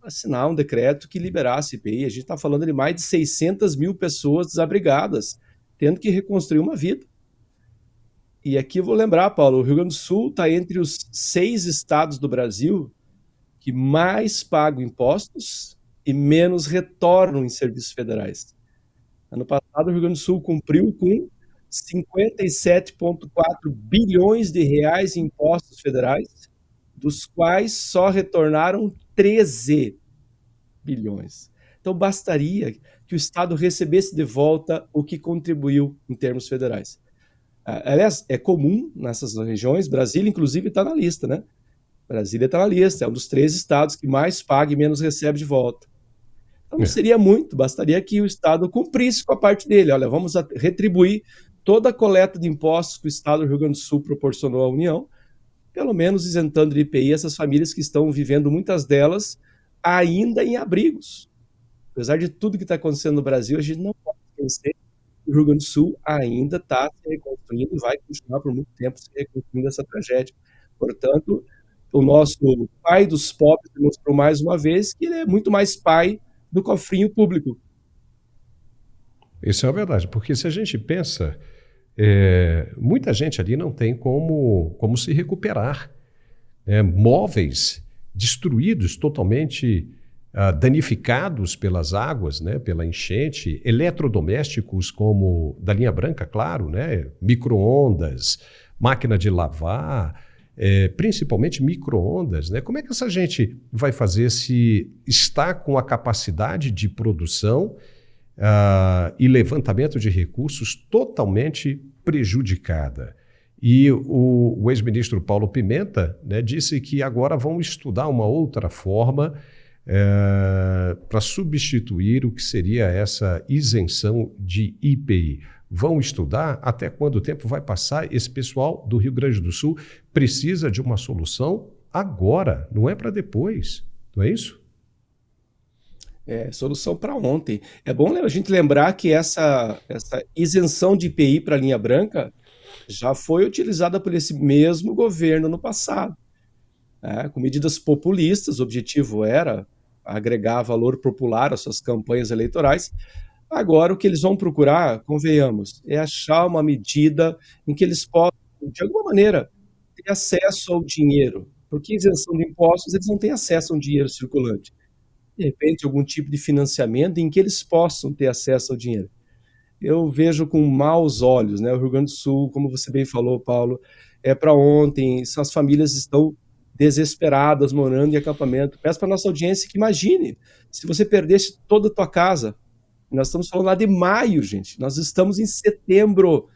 assinar um decreto que liberasse IPI. A gente está falando de mais de 600 mil pessoas desabrigadas, tendo que reconstruir uma vida. E aqui eu vou lembrar, Paulo, o Rio Grande do Sul está entre os 6 estados do Brasil que mais pagam impostos e menos retornam em serviços federais. Ano passado, o Rio Grande do Sul cumpriu com 57,4 bilhões de reais em impostos federais, dos quais só retornaram 13 bilhões. Então, bastaria que o Estado recebesse de volta o que contribuiu em termos federais. Aliás, é comum nessas regiões, Brasília, inclusive, está na lista, né? Brasília está na lista, é um dos 3 estados que mais paga e menos recebe de volta. Então, não seria muito, bastaria que o Estado cumprisse com a parte dele. Olha, vamos retribuir toda a coleta de impostos que o Estado do Rio Grande do Sul proporcionou à União, pelo menos isentando de IPI essas famílias que estão vivendo, muitas delas, ainda em abrigos. Apesar de tudo que está acontecendo no Brasil, a gente não pode esquecer que o Rio Grande do Sul ainda está se reconstruindo e vai continuar por muito tempo se reconstruindo essa tragédia. Portanto, o nosso pai dos pobres demonstrou mais uma vez que ele é muito mais pai do cofrinho público. Isso é verdade, porque se a gente pensa, muita gente ali não tem como se recuperar. Móveis destruídos, totalmente danificados pelas águas, né, pela enchente, eletrodomésticos como da linha branca, claro, né, micro-ondas, máquina de lavar, principalmente micro-ondas, né? Como é que essa gente vai fazer se está com a capacidade de produção e levantamento de recursos totalmente prejudicada? E o ex-ministro Paulo Pimenta, né, disse que agora vão estudar uma outra forma para substituir o que seria essa isenção de IPI. Vão estudar até quando o tempo vai passar. Esse pessoal do Rio Grande do Sul precisa de uma solução agora, não é para depois, não é isso? Solução para ontem. É bom a gente lembrar que essa isenção de IPI para a linha branca já foi utilizada por esse mesmo governo no passado, né, com medidas populistas. O objetivo era agregar valor popular às suas campanhas eleitorais. Agora, o que eles vão procurar, convenhamos, é achar uma medida em que eles possam, de alguma maneira, ter acesso ao dinheiro, porque isenção de impostos, eles não têm acesso a um dinheiro circulante. De repente, algum tipo de financiamento em que eles possam ter acesso ao dinheiro. Eu vejo com maus olhos, né? O Rio Grande do Sul, como você bem falou, Paulo, é para ontem. As famílias estão desesperadas, morando em acampamento. Peço para nossa audiência que imagine se você perdesse toda a tua casa. Nós estamos falando lá de maio, gente. Nós estamos em setembro.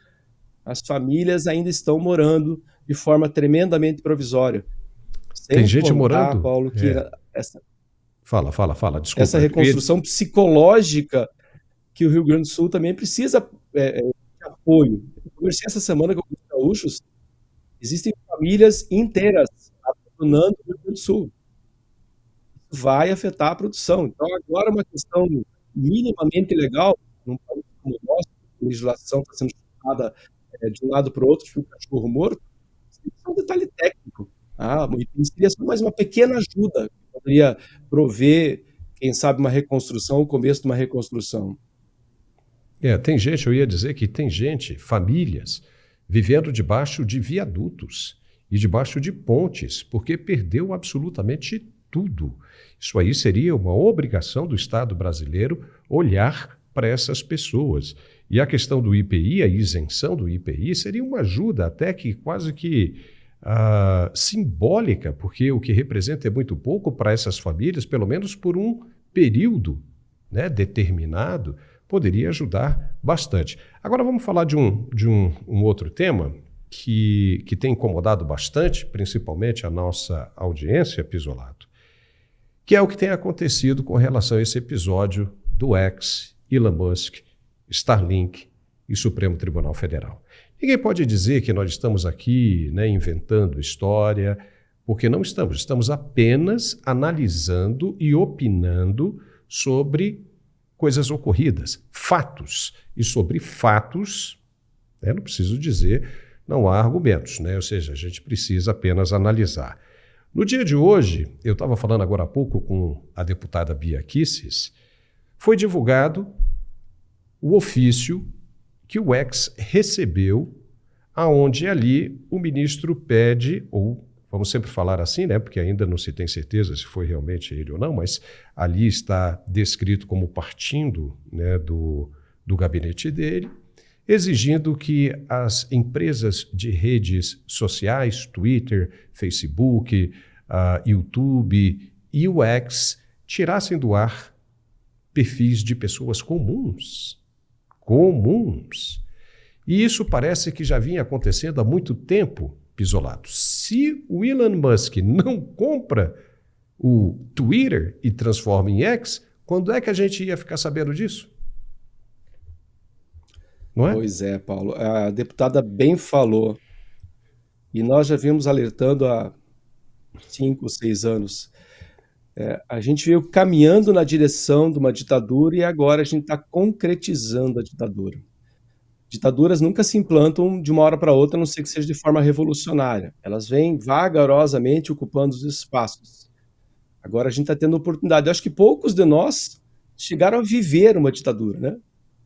As famílias ainda estão morando de forma tremendamente provisória. Tem Sem gente contar, morando. Paulo, que essa Desculpa. essa reconstrução psicológica que o Rio Grande do Sul também precisa de apoio. Eu conversei essa semana com os gaúchos, existem famílias inteiras abandonando o Rio Grande do Sul. Isso vai afetar a produção. Então, agora uma questão minimamente legal, num país como o nosso, a legislação está sendo chutada de um lado para o outro, tipo um cachorro morto, isso é um detalhe técnico. E seria só mais uma pequena ajuda que poderia prover, quem sabe, uma reconstrução, o começo de uma reconstrução. Tem gente, eu ia dizer que tem gente, famílias, vivendo debaixo de viadutos e debaixo de pontes, porque perdeu absolutamente tudo. Isso aí seria uma obrigação do Estado brasileiro olhar para essas pessoas. E a questão do IPI, a isenção do IPI, seria uma ajuda até que quase que simbólica, porque o que representa é muito pouco para essas famílias, pelo menos por um período, né, determinado, poderia ajudar bastante. Agora vamos falar de um outro tema que tem incomodado bastante, principalmente a nossa audiência, Pisolato, que é o que tem acontecido com relação a esse episódio do X, Elon Musk, Starlink e Supremo Tribunal Federal. Ninguém pode dizer que nós estamos aqui, né, inventando história, porque não estamos. Estamos apenas analisando e opinando sobre coisas ocorridas, fatos. E sobre fatos, não preciso dizer, não há argumentos, né? Ou seja, a gente precisa apenas analisar. No dia de hoje, eu estava falando agora há pouco com a deputada Bia Kicis, foi divulgado o ofício que o X recebeu, aonde ali o ministro pede, ou vamos sempre falar assim, né, porque ainda não se tem certeza se foi realmente ele ou não, mas ali está descrito como partindo, né, do gabinete dele, exigindo que as empresas de redes sociais, Twitter, Facebook, YouTube e o X, tirassem do ar perfis de pessoas comuns. E isso parece que já vinha acontecendo há muito tempo, Pisolato. Se o Elon Musk não compra o Twitter e transforma em X, quando é que a gente ia ficar sabendo disso? Não é? Pois é, Paulo. A deputada bem falou. E nós já vimos alertando há 5 ou 6 anos. A gente veio caminhando na direção de uma ditadura e agora a gente está concretizando a ditadura. Ditaduras nunca se implantam de uma hora para outra, a não ser que seja de forma revolucionária. Elas vêm vagarosamente ocupando os espaços. Agora a gente está tendo oportunidade. Eu acho que poucos de nós chegaram a viver uma ditadura, né?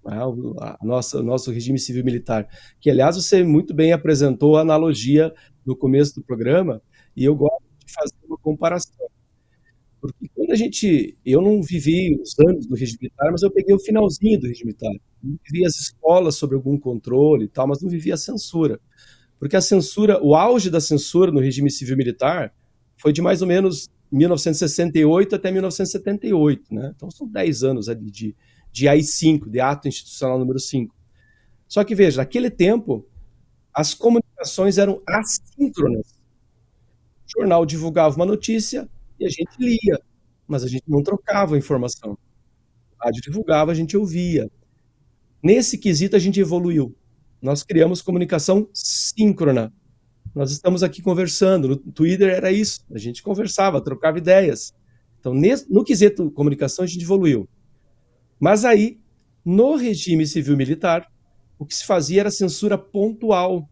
O nosso regime civil-militar, que, aliás, você muito bem apresentou a analogia no começo do programa, e eu gosto de fazer uma comparação. Porque quando eu não vivi os anos do regime militar, mas eu peguei o finalzinho do regime militar. Eu vivi as escolas sob algum controle e tal, mas não vivi a censura. Porque a censura, o auge da censura no regime civil-militar foi de mais ou menos 1968 até 1978, né? Então são 10 anos ali de AI-5, de Ato Institucional número 5. Só que, veja, naquele tempo, as comunicações eram assíncronas. O jornal divulgava uma notícia e a gente lia, mas a gente não trocava informação. A rádio divulgava, a gente ouvia. Nesse quesito, a gente evoluiu. Nós criamos comunicação síncrona. Nós estamos aqui conversando. No Twitter era isso. A gente conversava, trocava ideias. Então, no quesito comunicação, a gente evoluiu. Mas aí, no regime civil-militar, o que se fazia era censura pontual.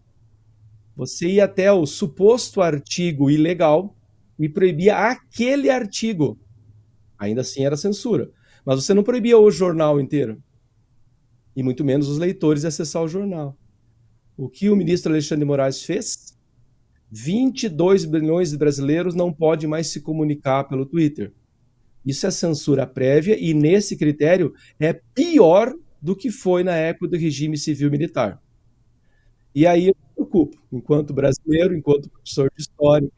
Você ia até o suposto artigo ilegal e proibia aquele artigo. Ainda assim era censura. Mas você não proibia o jornal inteiro. E muito menos os leitores de acessar o jornal. O que o ministro Alexandre de Moraes fez? 22 bilhões de brasileiros não podem mais se comunicar pelo Twitter. Isso é censura prévia e, nesse critério, é pior do que foi na época do regime civil-militar. E aí eu me preocupo, enquanto brasileiro, enquanto professor de história,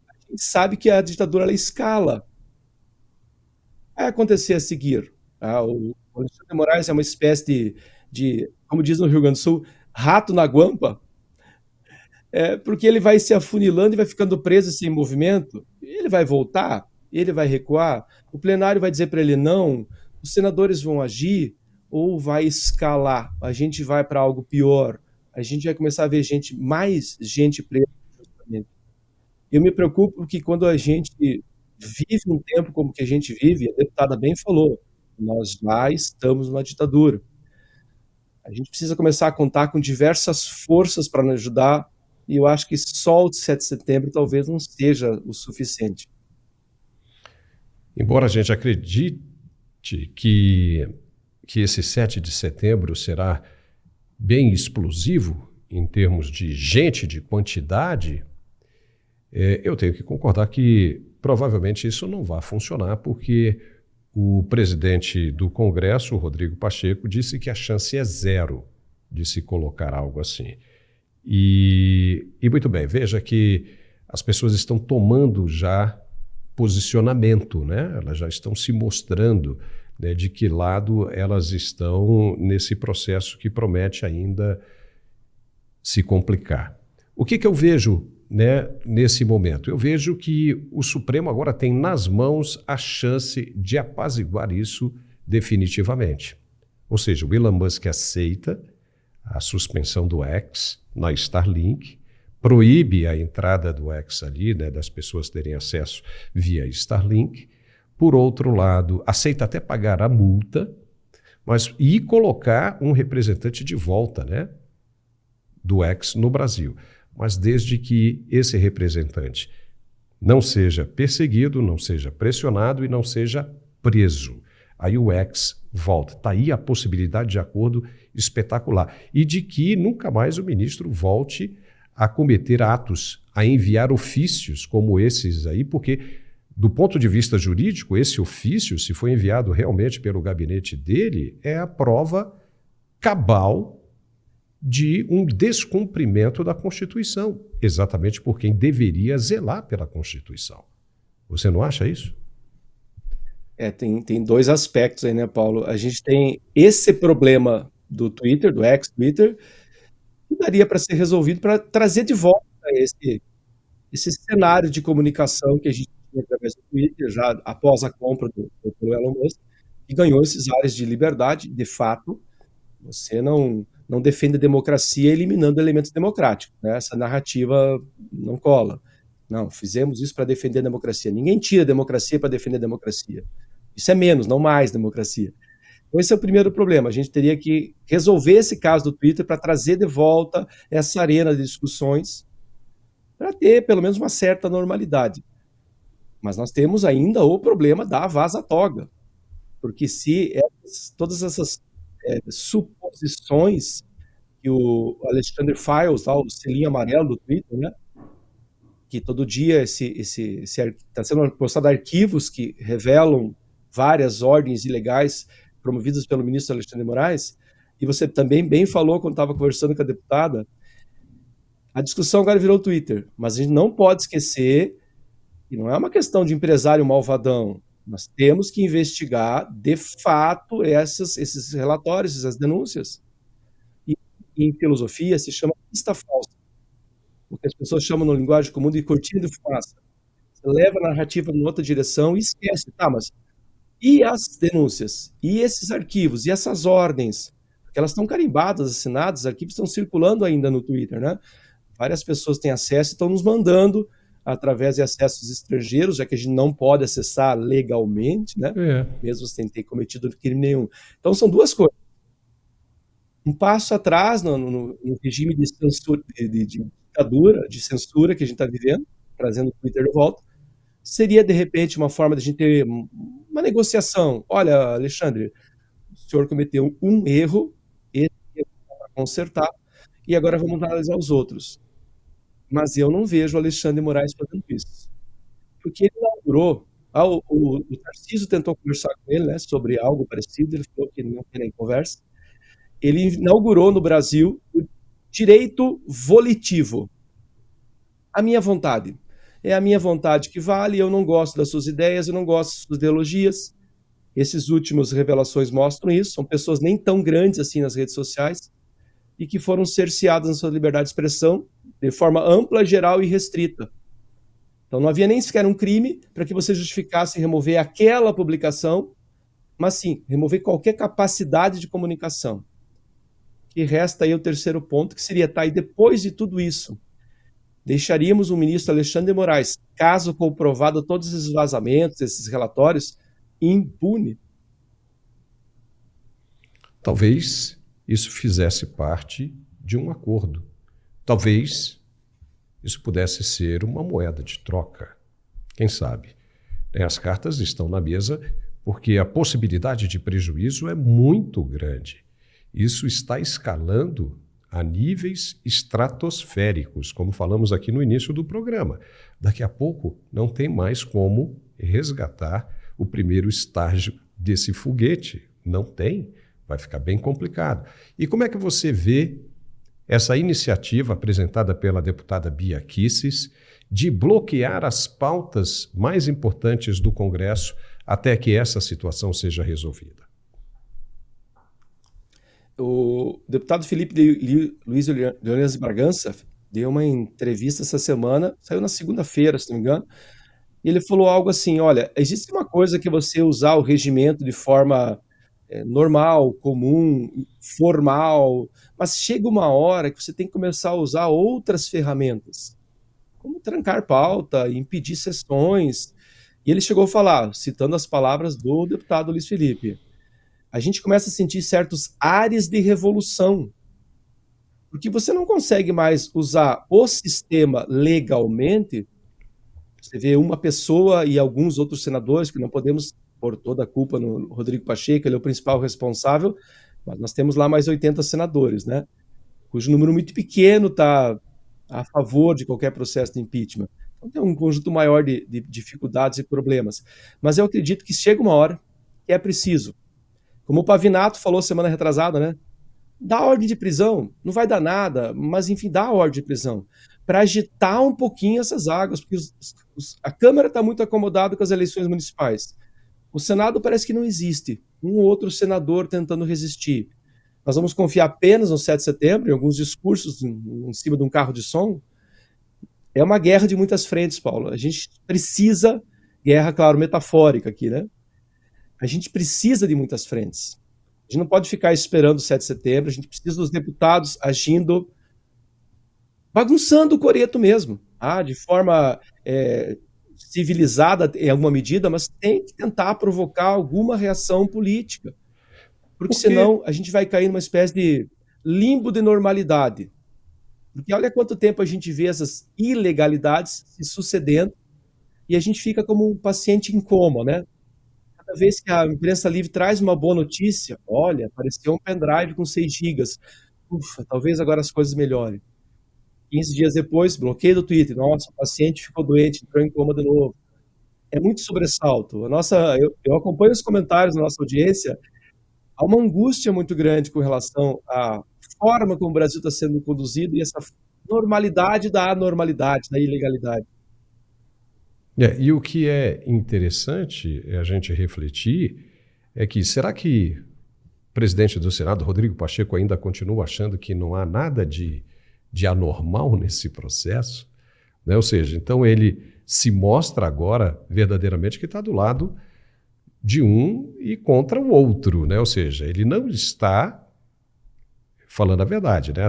a gente sabe que a ditadura ela escala. Vai acontecer a seguir. O Alexandre de Moraes é uma espécie de, como diz no Rio Grande do Sul, rato na guampa, porque ele vai se afunilando e vai ficando preso sem movimento. Ele vai voltar, ele vai recuar, o plenário vai dizer para ele não, os senadores vão agir, ou vai escalar, a gente vai para algo pior, a gente vai começar a ver mais gente presa. Justamente. Eu me preocupo porque quando a gente vive um tempo como que a gente vive, a deputada bem falou, nós já estamos numa ditadura. A gente precisa começar a contar com diversas forças para nos ajudar, e eu acho que só o 7 de setembro talvez não seja o suficiente. Embora a gente acredite que esse 7 de setembro será bem explosivo em termos de gente, de quantidade, eu tenho que concordar que provavelmente isso não vai funcionar, porque o presidente do Congresso, Rodrigo Pacheco, disse que a chance é zero de se colocar algo assim. E muito bem, veja que as pessoas estão tomando já posicionamento, né? Elas já estão se mostrando, né, de que lado elas estão nesse processo que promete ainda se complicar. O que eu vejo, né, nesse momento? Eu vejo que o Supremo agora tem nas mãos a chance de apaziguar isso definitivamente. Ou seja, o Elon Musk aceita a suspensão do X na Starlink, proíbe a entrada do X ali, né, das pessoas terem acesso via Starlink. Por outro lado, aceita até pagar a multa, e colocar um representante de volta, né, do X no Brasil. Mas desde que esse representante não seja perseguido, não seja pressionado e não seja preso. Aí o X volta. Está aí a possibilidade de acordo espetacular. E de que nunca mais o ministro volte a cometer atos, a enviar ofícios como esses aí, porque, do ponto de vista jurídico, esse ofício, se foi enviado realmente pelo gabinete dele, é a prova cabal de um descumprimento da Constituição, exatamente por quem deveria zelar pela Constituição. Você não acha isso? Tem dois aspectos aí, né, Paulo? A gente tem esse problema do Twitter, do ex-Twitter, que daria para ser resolvido para trazer de volta esse cenário de comunicação que a gente tinha através do Twitter, já após a compra do Elon Musk, que ganhou esses ares de liberdade. De fato, você não defende a democracia eliminando elementos democráticos, né? Essa narrativa não cola. Não, fizemos isso para defender a democracia. Ninguém tira a democracia para defender a democracia. Isso é menos, não mais democracia. Então esse é o primeiro problema. A gente teria que resolver esse caso do Twitter para trazer de volta essa arena de discussões para ter pelo menos uma certa normalidade. Mas nós temos ainda o problema da vaza-toga, porque se todas essas suposições que o Alexander Files, lá, o selinho amarelo do Twitter, né, que todo dia está sendo postado arquivos que revelam várias ordens ilegais promovidas pelo ministro Alexandre de Moraes, e você também bem falou quando estava conversando com a deputada, a discussão agora virou Twitter, mas a gente não pode esquecer que não é uma questão de empresário malvadão, nós temos que investigar de fato esses relatórios, essas denúncias. E em filosofia se chama pista falsa, o que as pessoas chamam no linguagem comum de cortina de fumaça. Você leva a narrativa em outra direção e esquece, mas e as denúncias? E esses arquivos? E essas ordens? Porque elas estão carimbadas, assinadas, os arquivos estão circulando ainda no Twitter, né? Várias pessoas têm acesso e estão nos mandando através de acessos estrangeiros, já que a gente não pode acessar legalmente, né? Mesmo sem ter cometido crime nenhum. Então são duas coisas. um passo atrás no regime de censura, de ditadura, de censura que a gente está vivendo, trazendo o Twitter de volta, seria, de repente, uma forma de a gente ter uma negociação. Olha, Alexandre, o senhor cometeu um erro, esse erro dá para consertar, e agora vamos analisar os outros. Mas eu não vejo o Alexandre de Moraes fazendo isso. Porque ele inaugurou, o Tarcísio tentou conversar com ele, né, sobre algo parecido, ele falou que não tem nem conversa. Ele inaugurou no Brasil o direito volitivo. A minha vontade. É a minha vontade que vale, eu não gosto das suas ideias, eu não gosto das suas ideologias. Essas últimas revelações mostram isso, são pessoas nem tão grandes assim nas redes sociais e que foram cerceadas na sua liberdade de expressão de forma ampla, geral e restrita. Então não havia nem sequer um crime para que você justificasse remover aquela publicação, mas sim, remover qualquer capacidade de comunicação. E resta aí o terceiro ponto, que seria, tá, e depois de tudo isso, deixaríamos o ministro Alexandre de Moraes, caso comprovado todos esses vazamentos, esses relatórios, impune? Talvez isso fizesse parte de um acordo. Talvez isso pudesse ser uma moeda de troca. Quem sabe? As cartas estão na mesa porque a possibilidade de prejuízo é muito grande. Isso está escalando a níveis estratosféricos, como falamos aqui no início do programa. Daqui a pouco não tem mais como resgatar o primeiro estágio desse foguete. Não tem. Vai ficar bem complicado. E como é que você vê essa iniciativa apresentada pela deputada Bia Kicis de bloquear as pautas mais importantes do Congresso até que essa situação seja resolvida? O deputado Felipe Luiz de Orleans Bragança deu uma entrevista essa semana, saiu na segunda-feira, se não me engano, e ele falou algo assim, olha, existe uma coisa que você usar o regimento de forma normal, comum, formal, mas chega uma hora que você tem que começar a usar outras ferramentas, como trancar pauta, impedir sessões. E ele chegou a falar, citando as palavras do deputado Luiz Felipe, a gente começa a sentir certos ares de revolução, porque você não consegue mais usar o sistema legalmente. Você vê uma pessoa e alguns outros senadores, que não podemos pôr toda a culpa no Rodrigo Pacheco, ele é o principal responsável, mas nós temos lá mais 80 senadores, né? Cujo número muito pequeno está a favor de qualquer processo de impeachment. Então tem um conjunto maior de dificuldades e problemas. Mas eu acredito que chega uma hora que é preciso. Como o Pavinato falou semana retrasada, né? Dá ordem de prisão, não vai dar nada, mas enfim, dá ordem de prisão, para agitar um pouquinho essas águas, porque a Câmara está muito acomodada com as eleições municipais. O Senado parece que não existe, um ou outro senador tentando resistir. Nós vamos confiar apenas no 7 de setembro, em alguns discursos em cima de um carro de som. É uma guerra de muitas frentes, Paulo. A gente precisa, guerra, claro, metafórica aqui, né? A gente precisa de muitas frentes. A gente não pode ficar esperando o 7 de setembro, a gente precisa dos deputados agindo, bagunçando o coreto mesmo, de forma civilizada em alguma medida, mas tem que tentar provocar alguma reação política, porque senão a gente vai cair numa espécie de limbo de normalidade. Porque olha quanto tempo a gente vê essas ilegalidades se sucedendo e a gente fica como um paciente em coma, né? Cada vez que a imprensa livre traz uma boa notícia, olha, apareceu um pendrive com 6 gigas. Ufa, talvez agora as coisas melhorem. 15 dias depois, bloqueio do Twitter. Nossa, o paciente ficou doente, entrou em coma de novo. É muito sobressalto. Eu acompanho os comentários da nossa audiência. Há uma angústia muito grande com relação à forma como o Brasil está sendo conduzido e essa normalidade da anormalidade, da ilegalidade. E o que é interessante a gente refletir é que será que o presidente do Senado, Rodrigo Pacheco, ainda continua achando que não há nada de anormal nesse processo? Né? Ou seja, então ele se mostra agora verdadeiramente que está do lado de um e contra o outro, né? Ou seja, ele não está falando a verdade, né?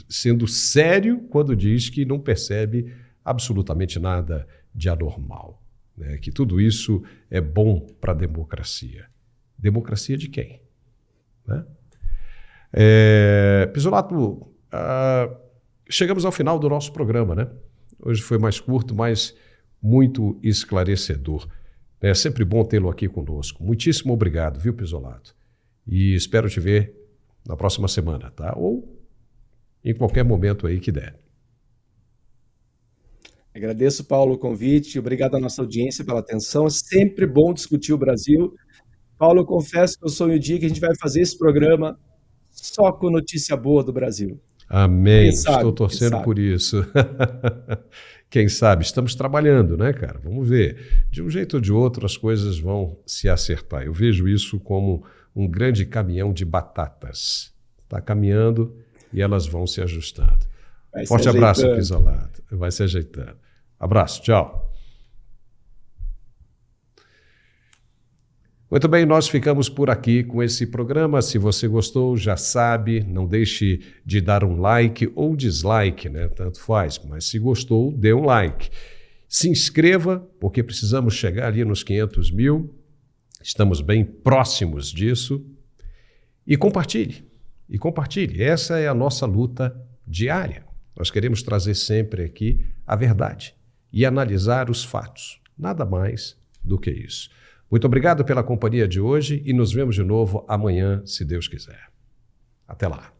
Sendo sério quando diz que não percebe absolutamente nada de anormal, né? Que tudo isso é bom para a democracia. Democracia de quem? Né? Pisolato, chegamos ao final do nosso programa, né? Hoje foi mais curto, mas muito esclarecedor. É sempre bom tê-lo aqui conosco. Muitíssimo obrigado, viu, Pisolato? E espero te ver na próxima semana, tá? Ou em qualquer momento aí que der. Agradeço, Paulo, o convite. Obrigado à nossa audiência pela atenção. É sempre bom discutir o Brasil. Paulo, eu confesso que eu sonho o dia que a gente vai fazer esse programa só com notícia boa do Brasil. Amém. Quem sabe, Estou torcendo por isso. Quem sabe? Estamos trabalhando, né, cara? Vamos ver. De um jeito ou de outro, as coisas vão se acertar. Eu vejo isso como um grande caminhão de batatas. Está caminhando e elas vão se ajustando. Forte abraço, Pisolato. Vai se ajeitando. Abraço, tchau. Muito bem, nós ficamos por aqui com esse programa. Se você gostou, já sabe, não deixe de dar um like ou dislike, né? Tanto faz, mas se gostou, dê um like. Se inscreva, porque precisamos chegar ali nos 500 mil. Estamos bem próximos disso. E compartilhe. E compartilhe. Essa é a nossa luta diária. Nós queremos trazer sempre aqui a verdade e analisar os fatos. Nada mais do que isso. Muito obrigado pela companhia de hoje e nos vemos de novo amanhã, se Deus quiser. Até lá.